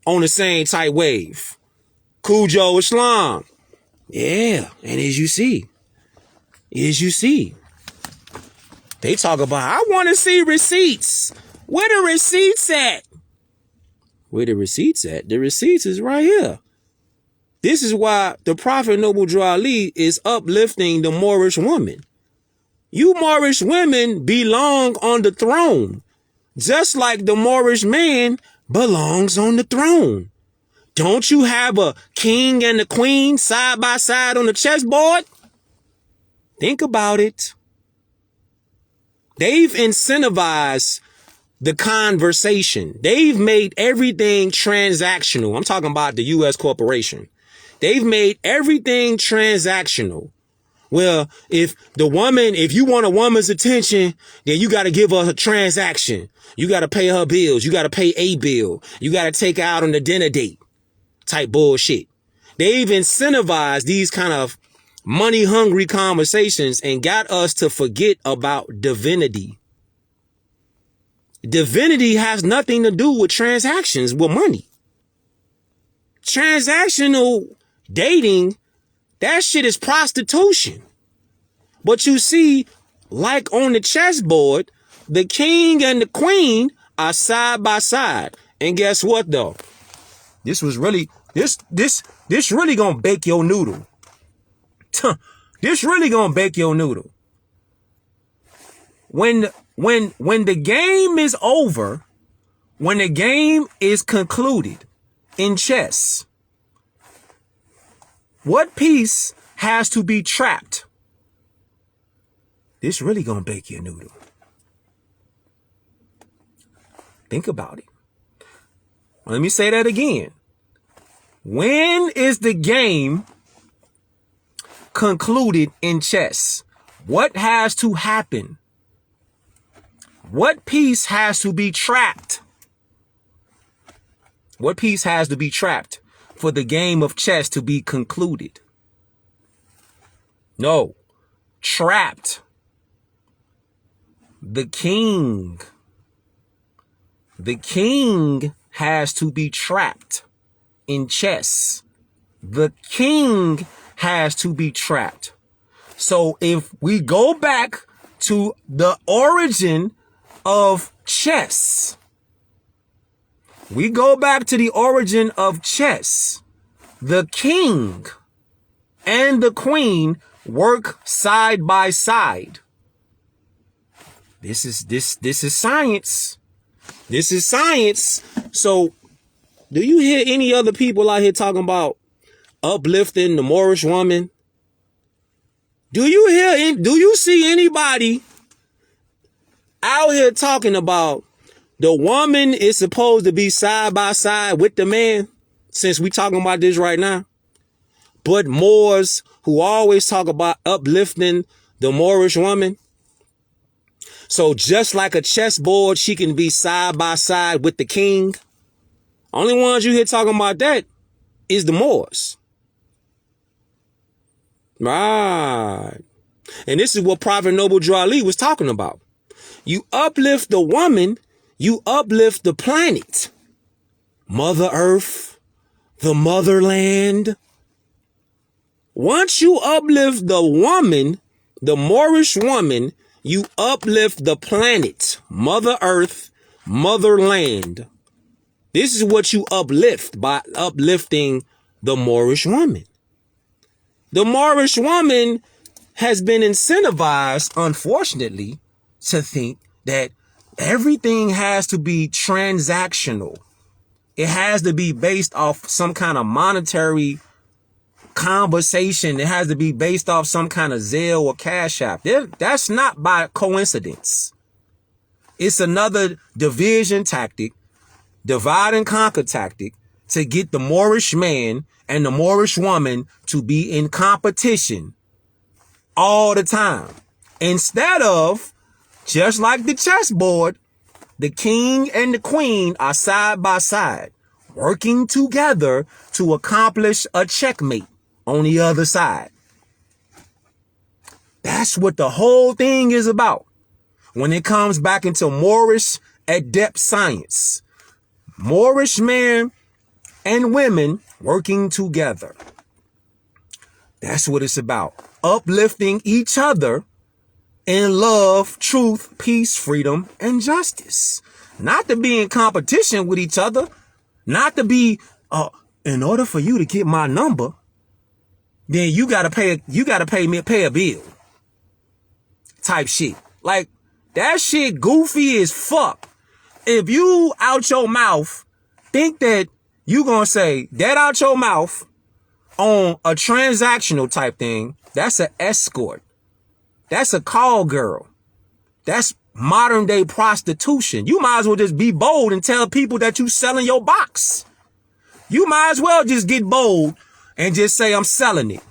S1: on the same type wave. Cujo Islam. Yeah. And as you see, they talk about, I want to see receipts. Where the receipts at? Where the receipts at? The receipts is right here. This is why the Prophet Noble Drew Ali is uplifting the Moorish woman. You Moorish women belong on the throne, just like the Moorish man belongs on the throne. Don't you have a king and a queen side by side on the chessboard? Think about it. They've incentivized the conversation. They've made everything transactional. I'm talking about the U.S. corporation. They've made everything transactional. Well, if you want a woman's attention, then you got to give her a transaction. You got to pay her bills. You got to pay a bill. You got to take her out on a dinner date type bullshit. They've incentivized these kind of money hungry conversations and got us to forget about divinity. Divinity has nothing to do with transactions with money. Transactional dating, that shit is prostitution. But you see, like on the chessboard, the king and the queen are side by side. And guess what though? This really gonna bake your noodle. This really gonna bake your noodle. When the game is over, when the game is concluded in chess, what piece has to be trapped? This really gonna bake your noodle. Think about it. Let me say that again. When is the game concluded in chess? What has to happen? What piece has to be trapped? What piece has to be trapped for the game of chess to be concluded? No, trapped. The king. The king has to be trapped in chess. The king has to be trapped. So if we go back to the origin of chess, the king and the queen work side by side. This is science. This is science. So do you hear any other people out here talking about uplifting the Moorish woman? Do you see anybody out here talking about the woman is supposed to be side by side with the man, since we talking about this right now? But Moors who always talk about uplifting the Moorish woman. So just like a chessboard, she can be side by side with the king. Only ones you hear talking about that is the Moors. Right. And this is what Prophet Noble Drew Ali was talking about. You uplift the woman, you uplift the planet. Mother Earth, the motherland. Once you uplift the woman, the Moorish woman, you uplift the planet, Mother Earth, motherland. This is what you uplift by uplifting the Moorish woman. The Moorish woman has been incentivized, unfortunately, to think that everything has to be transactional. It has to be based off some kind of monetary conversation. It has to be based off some kind of Zelle or Cash App. That's not by coincidence. It's another division tactic, divide and conquer tactic to get the Moorish man and the Moorish woman to be in competition all the time. Instead of, just like the chessboard, the king and the queen are side by side, working together to accomplish a checkmate on the other side. That's what the whole thing is about. When it comes back into Moorish adept science, Moorish men and women working together. That's what it's about. Uplifting each other in love, truth, peace, freedom, and justice. Not to be in competition with each other. Not to be, in order for you to get my number, then you gotta pay a bill. Type shit. Like, that shit goofy as fuck. If you out your mouth think that you gonna say that out your mouth on a transactional type thing, that's an escort. That's a call girl. That's modern day prostitution. You might as well just be bold and tell people that you selling your box. You might as well just get bold and just say I'm selling it.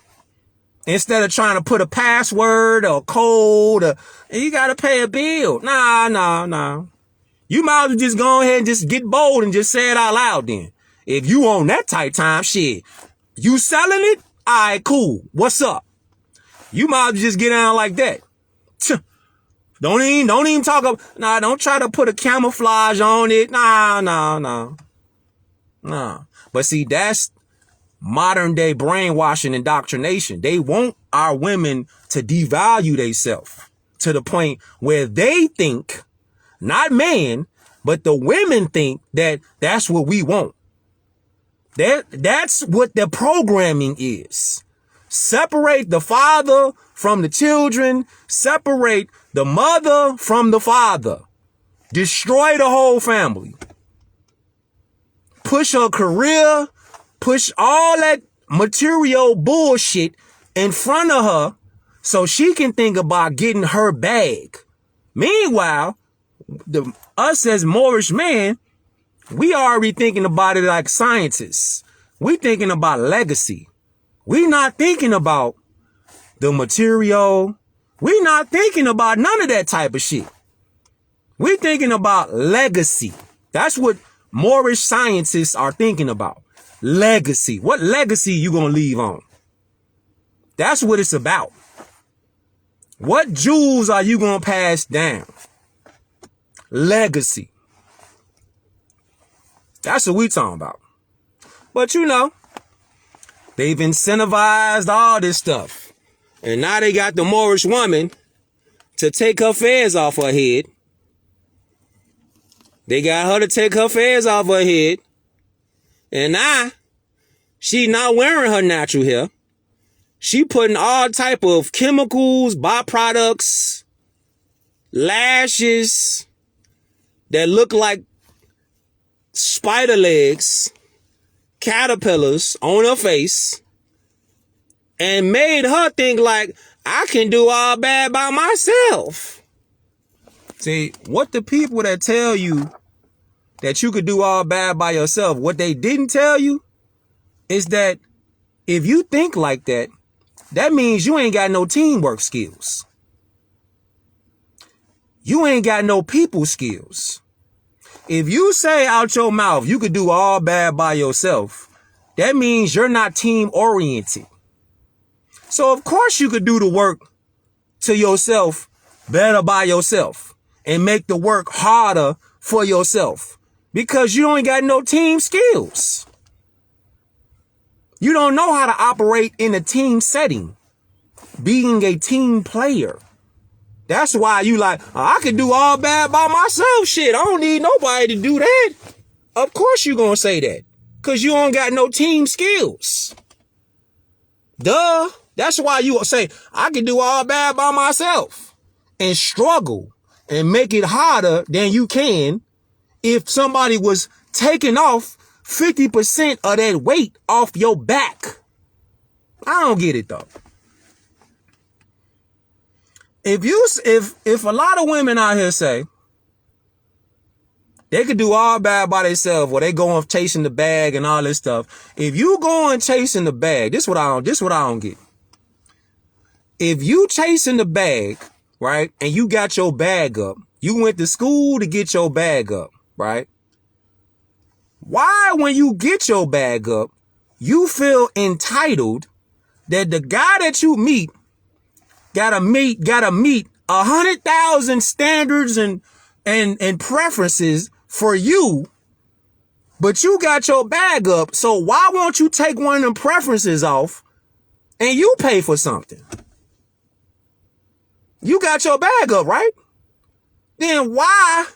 S1: Instead of trying to put a password or code, and you got to pay a bill. Nah. You might as well just go ahead and just get bold and just say it out loud then. If you on that type time, shit, you selling it? All right, cool. What's up? You might as well just get down like that. Don't even talk about, don't try to put a camouflage on it. Nah. But see, that's modern day brainwashing indoctrination. They want our women to devalue themselves to the point where they think, not men, but the women think that that's what we want. That's what the programming is. Separate the father from the children. Separate the mother from the father. Destroy the whole family. Push her career. Push all that material bullshit in front of her so she can think about getting her bag. Meanwhile, us as Moorish men, we already thinking about it like scientists. We thinking about legacy. We not thinking about the material. We not thinking about none of that type of shit. We thinking about legacy. That's what Moorish scientists are thinking about. Legacy. What legacy you gonna leave on? That's what it's about. What jewels are you gonna pass down? Legacy. That's what we talking about. But you know, they've incentivized all this stuff. And now they got the Moorish woman to take her fez off her head. They got her to take her fez off her head. And now, she not wearing her natural hair. She putting all type of chemicals, byproducts, lashes that look like spider legs, caterpillars on her face, and made her think like, I can do all bad by myself. See, what the people that tell you that you could do all bad by yourself, what they didn't tell you is that if you think like that, that means you ain't got no teamwork skills. You ain't got no people skills. If you say out your mouth you could do all bad by yourself, that means you're not team oriented. So of course you could do the work to yourself better by yourself and make the work harder for yourself because you ain't got no team skills. You don't know how to operate in a team setting, being a team player. That's why you like, I can do all bad by myself. Shit, I don't need nobody to do that. Of course you gonna say that. Because you don't got no team skills. Duh. That's why you say, I can do all bad by myself. And struggle and make it harder than you can if somebody was taking off 50% of that weight off your back. I don't get it though. If a lot of women out here say they could do all bad by themselves, or they going chasing the bag and all this stuff. If you going chasing the bag, this what I don't get. If you chasing the bag, right, and you got your bag up, you went to school to get your bag up, right? Why, when you get your bag up, you feel entitled that the guy that you meet gotta meet 100,000 standards and preferences for you, but you got your bag up, so why won't you take one of them preferences off and you pay for something? You got your bag up, right? Then why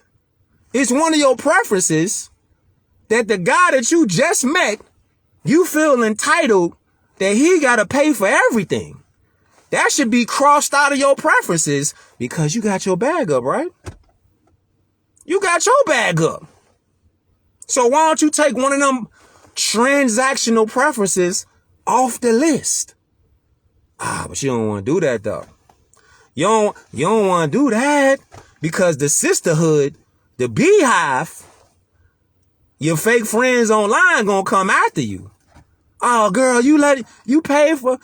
S1: is one of your preferences that the guy that you just met, you feel entitled that he gotta pay for everything? That should be crossed out of your preferences because you got your bag up, right? You got your bag up. So why don't you take one of them transactional preferences off the list? But you don't want to do that though. You don't want to do that because the sisterhood, the beehive, your fake friends online gonna come after you. Oh girl, you paid for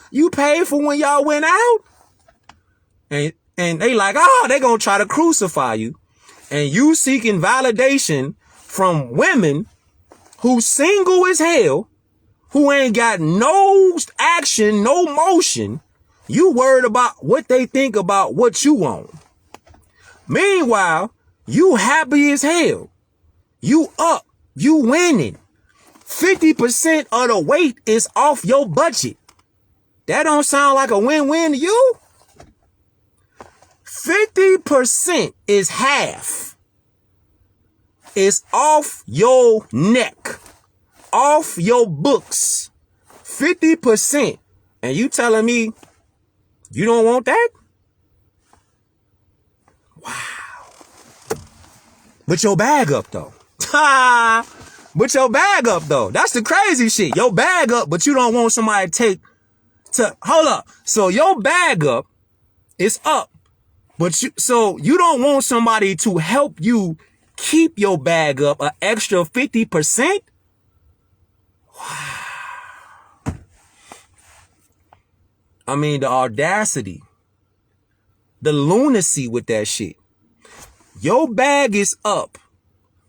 S1: when y'all went out? And they like, they gonna try to crucify you. And you seeking validation from women who single as hell, who ain't got no action, no motion. You worried about what they think about what you want. Meanwhile, you happy as hell. You up, you winning. 50% of the weight is off your budget. That don't sound like a win-win to you? 50% is half. It's off your neck, off your books. 50%. And you telling me you don't want that? Wow. But your bag up though. But your bag up though. That's the crazy shit. Your bag up, but you don't want somebody hold up. So your bag up is up. But you don't want somebody to help you keep your bag up an extra 50%? Wow. I mean, the audacity, the lunacy with that shit. Your bag is up.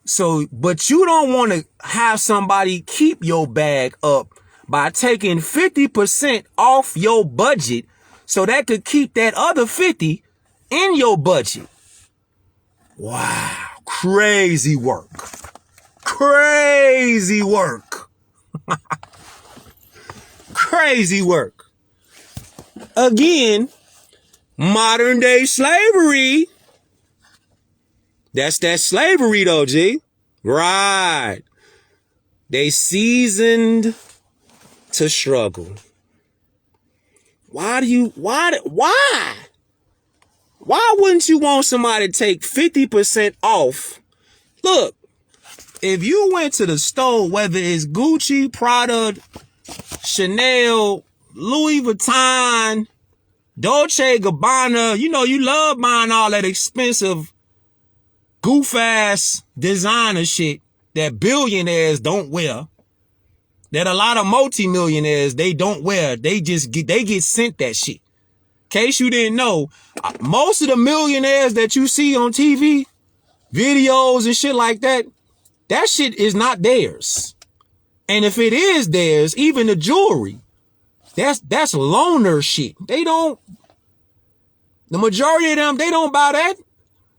S1: So, but you don't want to have somebody keep your bag up by taking 50% off your budget so that could keep that other 50 in your budget. Wow. Crazy work. Crazy work. Crazy work. Again, modern day slavery. That's that slavery though, G. Right. They seasoned to struggle. Why wouldn't you want somebody to take 50% off? Look, if you went to the store, whether it's Gucci, Prada, Chanel, Louis Vuitton, Dolce & Gabbana, you know, you love buying all that expensive goof ass designer shit that billionaires don't wear, that a lot of multimillionaires, they don't wear. They get sent that shit. In case you didn't know, most of the millionaires that you see on TV, videos and shit like that, that shit is not theirs. And if it is theirs, even the jewelry, that's loaner shit. The majority of them, they don't buy that.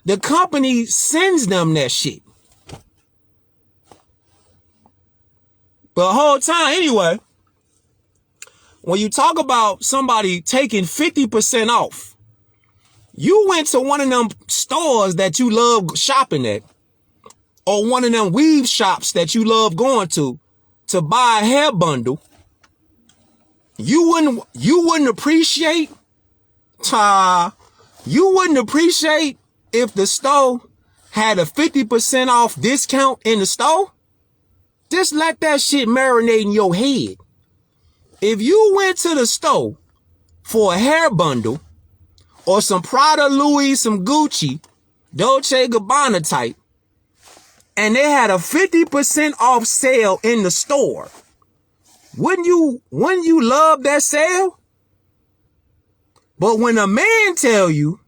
S1: The company sends them that shit. But the whole time, anyway, when you talk about somebody taking 50% off, you went to one of them stores that you love shopping at, or one of them weave shops that you love going to buy a hair bundle. You wouldn't appreciate if the store had a 50% off discount in the store. Just let that shit marinate in your head. If you went to the store for a hair bundle or some Prada, Louis, some Gucci, Dolce & Gabbana type, and they had a 50% off sale in the store, wouldn't you love that sale? But when a man tell you,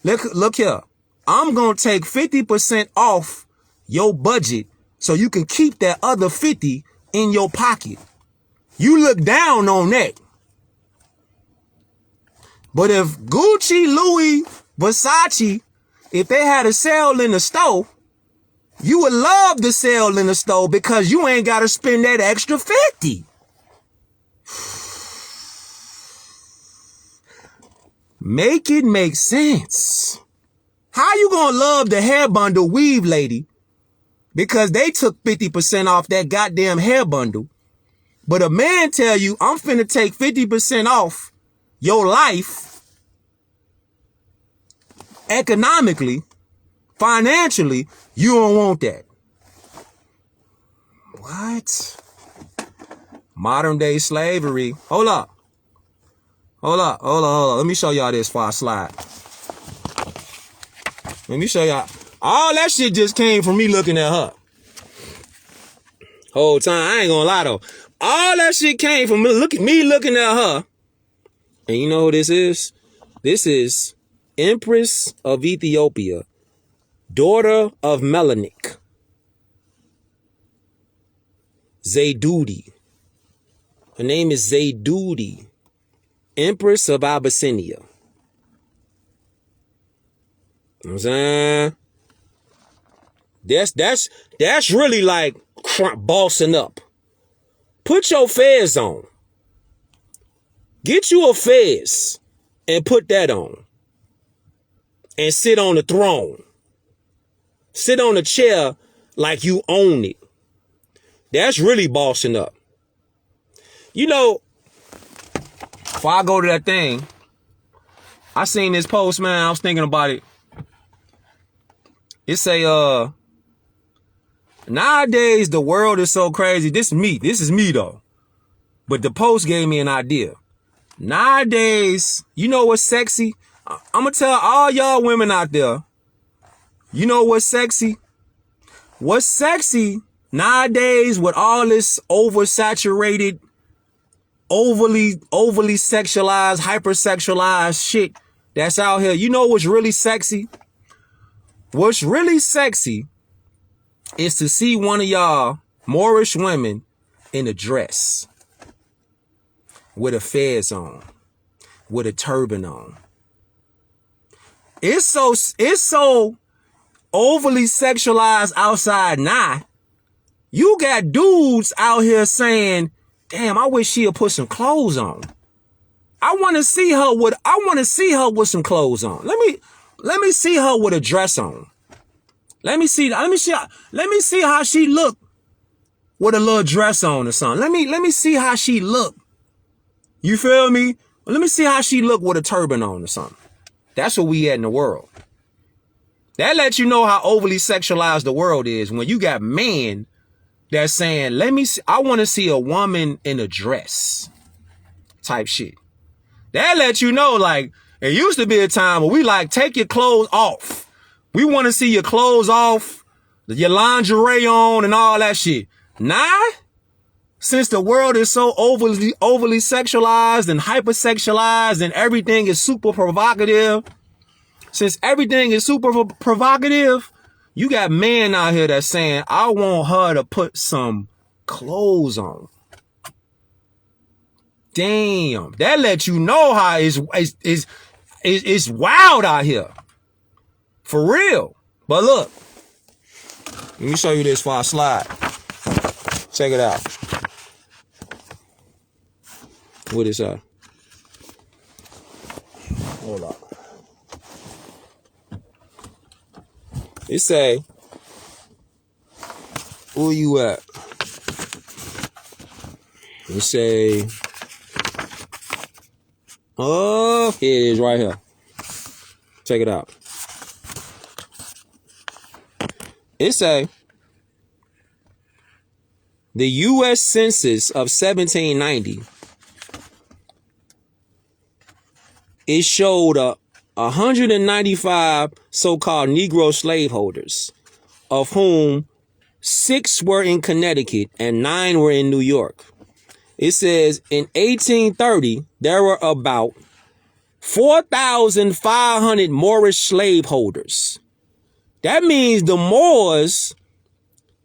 S1: look here, I'm going to take 50% off your budget so you can keep that other 50 in your pocket, you look down on that. But if Gucci, Louis, Versace, if they had a sale in the store, you would love the sale in the store because you ain't got to spend that extra 50. Make it make sense. How you gonna love the hair bundle weave lady because they took 50% off that goddamn hair bundle, but a man tell you, I'm finna take 50% off your life, economically, financially, you don't want that. What? Modern day slavery. Hold up. Let me show y'all this before I slide. Let me show y'all. All that shit just came from me looking at her. Whole time, I ain't gonna lie though. All that shit came from me looking at her. And you know who this is? This is Empress of Ethiopia, daughter of Melanik, Zaydudi. Her name is Zaydudi, Empress of Abyssinia. You know what I'm saying? That's really like bossing up. Put your fez on. Get you a fez and put that on. And sit on the throne. Sit on the chair like you own it. That's really bossing up. You know, before I go to that thing, I seen this post, man. I was thinking about it. It say, nowadays the world is so crazy. This is me though. But the post gave me an idea. Nowadays, you know what's sexy? I'm gonna tell all y'all women out there, you know what's sexy? What's sexy nowadays with all this oversaturated, overly sexualized, hypersexualized shit that's out here? You know what's really sexy? What's really sexy is to see one of y'all Moorish women in a dress with a fez on, with a turban on. It's so overly sexualized outside now. You got dudes out here saying, damn, I wish she'd put some clothes on. I want to see her with some clothes on. Let me see her with a dress on. Let me see how she look with a little dress on or something. Let me see how she look. You feel me? Let me see how she look with a turban on or something. That's what we at in the world. That lets you know how overly sexualized the world is when you got men that's saying, I want to see a woman in a dress type shit. That lets you know, like, it used to be a time where we like, take your clothes off. We want to see your clothes off, your lingerie on and all that shit. Nah, since the world is so overly sexualized and hypersexualized and everything is super provocative, since everything is super provocative, you got men out here that's saying, I want her to put some clothes on. Damn, that lets you know how it's wild out here. For real. But look, let me show you this before I slide. Check it out. What is that? Hold up. It say, where you at? It say, oh, here it is right here. Check it out. It say, the U.S. Census of 1790, it showed 195 so-called Negro slaveholders, of whom 6 were in Connecticut and 9 were in New York. It says in 1830, there were about 4,500 Moorish slaveholders. That means the Moors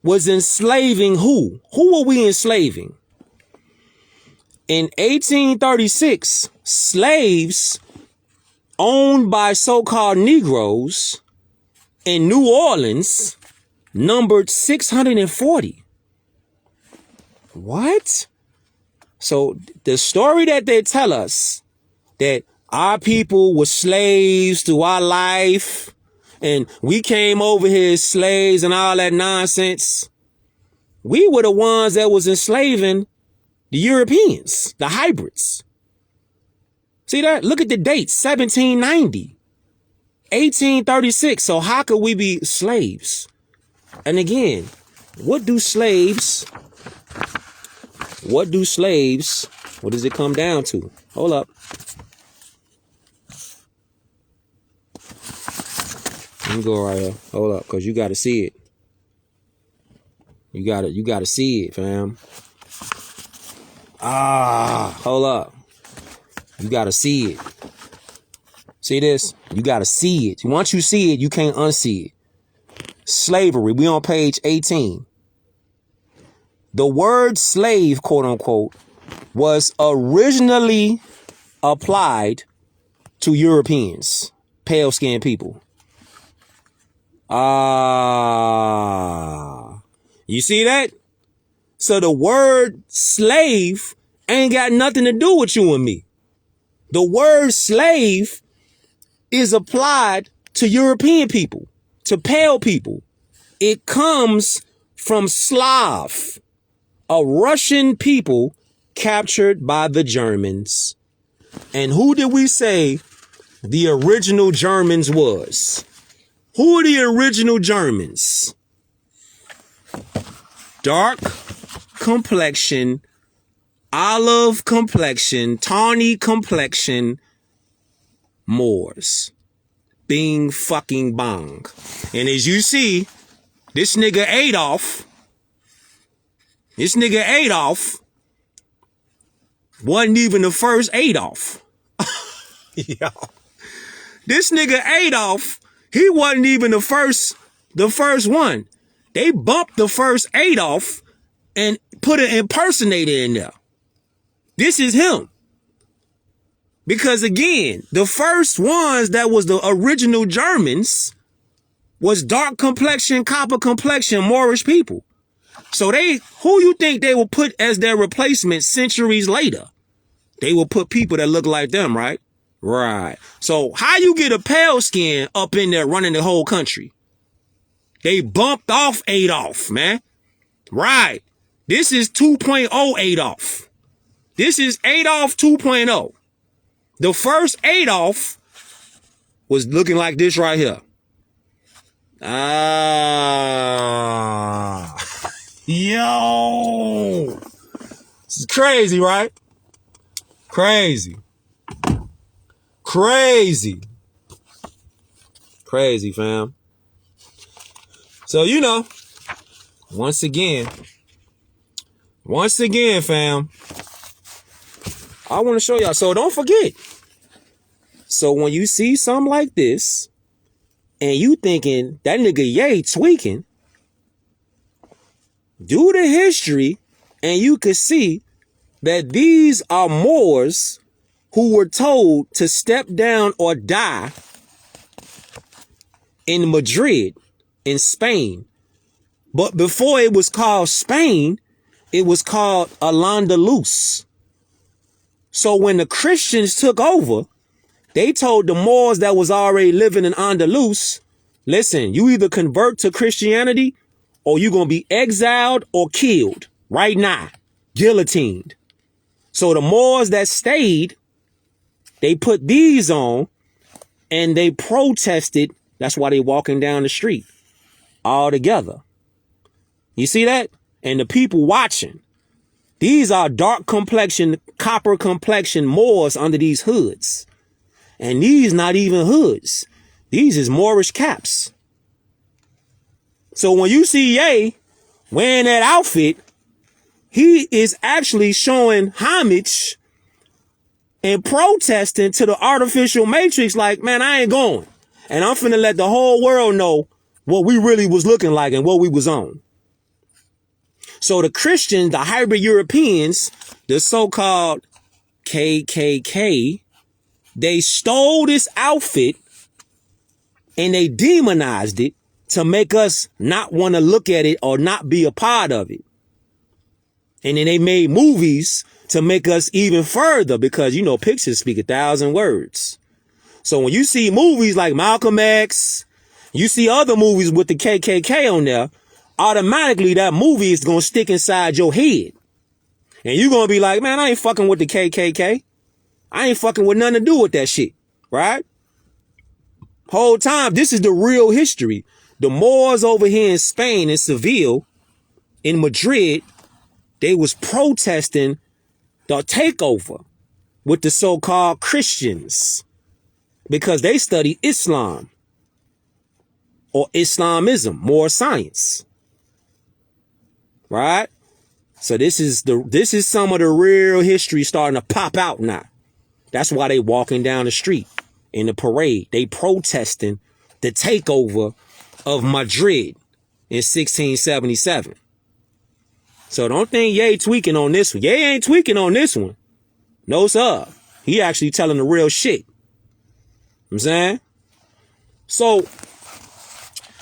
S1: was enslaving who? Who were we enslaving? In 1836, slaves owned by so-called Negroes in New Orleans numbered 640. What? So the story that they tell us, that our people were slaves through our life and we came over here as slaves and all that nonsense, we were the ones that was enslaving the Europeans, the hybrids. See that? Look at the date, 1790, 1836. So how could we be slaves? And again, what does it come down to? Hold up. Let me go right here. Hold up, because you got to see it. You got to see it, fam. Hold up. You got to see it. See this? You got to see it. Once you see it, you can't unsee it. Slavery. We on page 18. The word slave, quote unquote, was originally applied to Europeans, pale-skinned people. You see that? So the word slave ain't got nothing to do with you and me. The word slave is applied to European people, to pale people. It comes from Slav, a Russian people captured by the Germans. And who did we say the original Germans was? Who are the original Germans? Dark complexion, olive complexion, tawny complexion Moors. Bing fucking bong. And as you see, this nigga Adolf wasn't even the first Adolf. Yo. This nigga Adolf, he wasn't even the first one. They bumped the first Adolf and put an impersonator in there. This is him. Because again, the first ones that was the original Germans was dark complexion, copper complexion, Moorish people. So who you think they will put as their replacement centuries later? They will put people that look like them, right? Right. So how you get a pale skin up in there running the whole country? They bumped off Adolf, man. Right. This is 2.0 Adolf. This is Adolf 2.0. The first Adolf was looking like this right here. Yo. This is crazy, right? Crazy. Crazy, fam. So, once again, fam, I want to show y'all. So don't forget. So when you see something like this and you thinking that nigga Ye tweaking, do the history and you can see that these are Moors who were told to step down or die in Madrid, in Spain. But before it was called Spain, it was called Al-Andalus. So when the Christians took over, they told the Moors that was already living in Andalus, listen, you either convert to Christianity or you're going to be exiled or killed right now, guillotined. So the Moors that stayed, they put these on and they protested. That's why they walking down the street all together. You see that? And the people watching. These are dark complexion, copper complexion Moors under these hoods. And these not even hoods. These is Moorish caps. So when you see Ye wearing that outfit, he is actually showing homage and protesting to the artificial matrix like, man, I ain't going. And I'm finna let the whole world know what we really was looking like and what we was on. So the Christians, the hybrid Europeans, the so-called KKK, they stole this outfit and they demonized it to make us not want to look at it or not be a part of it. And then they made movies to make us even further because, you know, pictures speak 1,000 words. So when you see movies like Malcolm X, you see other movies with the KKK on there, automatically that movie is going to stick inside your head. And you're going to be like, man, I ain't fucking with the KKK. I ain't fucking with nothing to do with that shit. Right? Whole time, this is the real history. The Moors over here in Spain, in Seville, in Madrid, they was protesting the takeover with the so-called Christians because they study Islam or Islamism, more science. Right? So this is some of the real history starting to pop out now. That's why they walking down the street in the parade. They protesting the takeover of Madrid in 1677. So don't think Ye tweaking on this one. Ye ain't tweaking on this one. No, sir. He actually telling the real shit. You know what I'm saying? So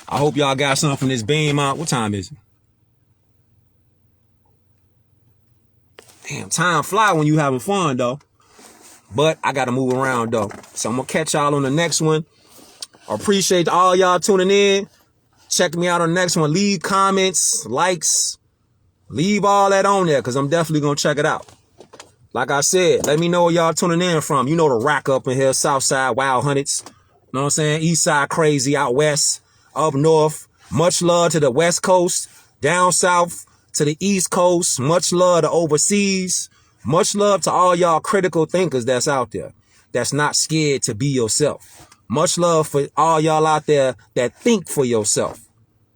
S1: I hope y'all got something from this beam out. What time is it? Damn, time fly when you having fun, though. But I got to move around, though. So I'm going to catch y'all on the next one. I appreciate all y'all tuning in. Check me out on the next one. Leave comments, likes. Leave all that on there because I'm definitely going to check it out. Like I said, let me know where y'all tuning in from. You know the rack up in here, south side, wild hundreds. You know what I'm saying? East side crazy, out west, up north. Much love to the west coast, down south to the east coast. Much love to overseas. Much love to all y'all critical thinkers that's out there. That's not scared to be yourself. Much love for all y'all out there that think for yourself.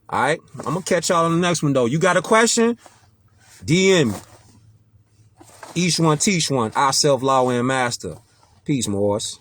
S1: All right? I'm going to catch y'all on the next one, though. You got a question? DM me. Each one teach one. I self-law and master. Peace, Moors.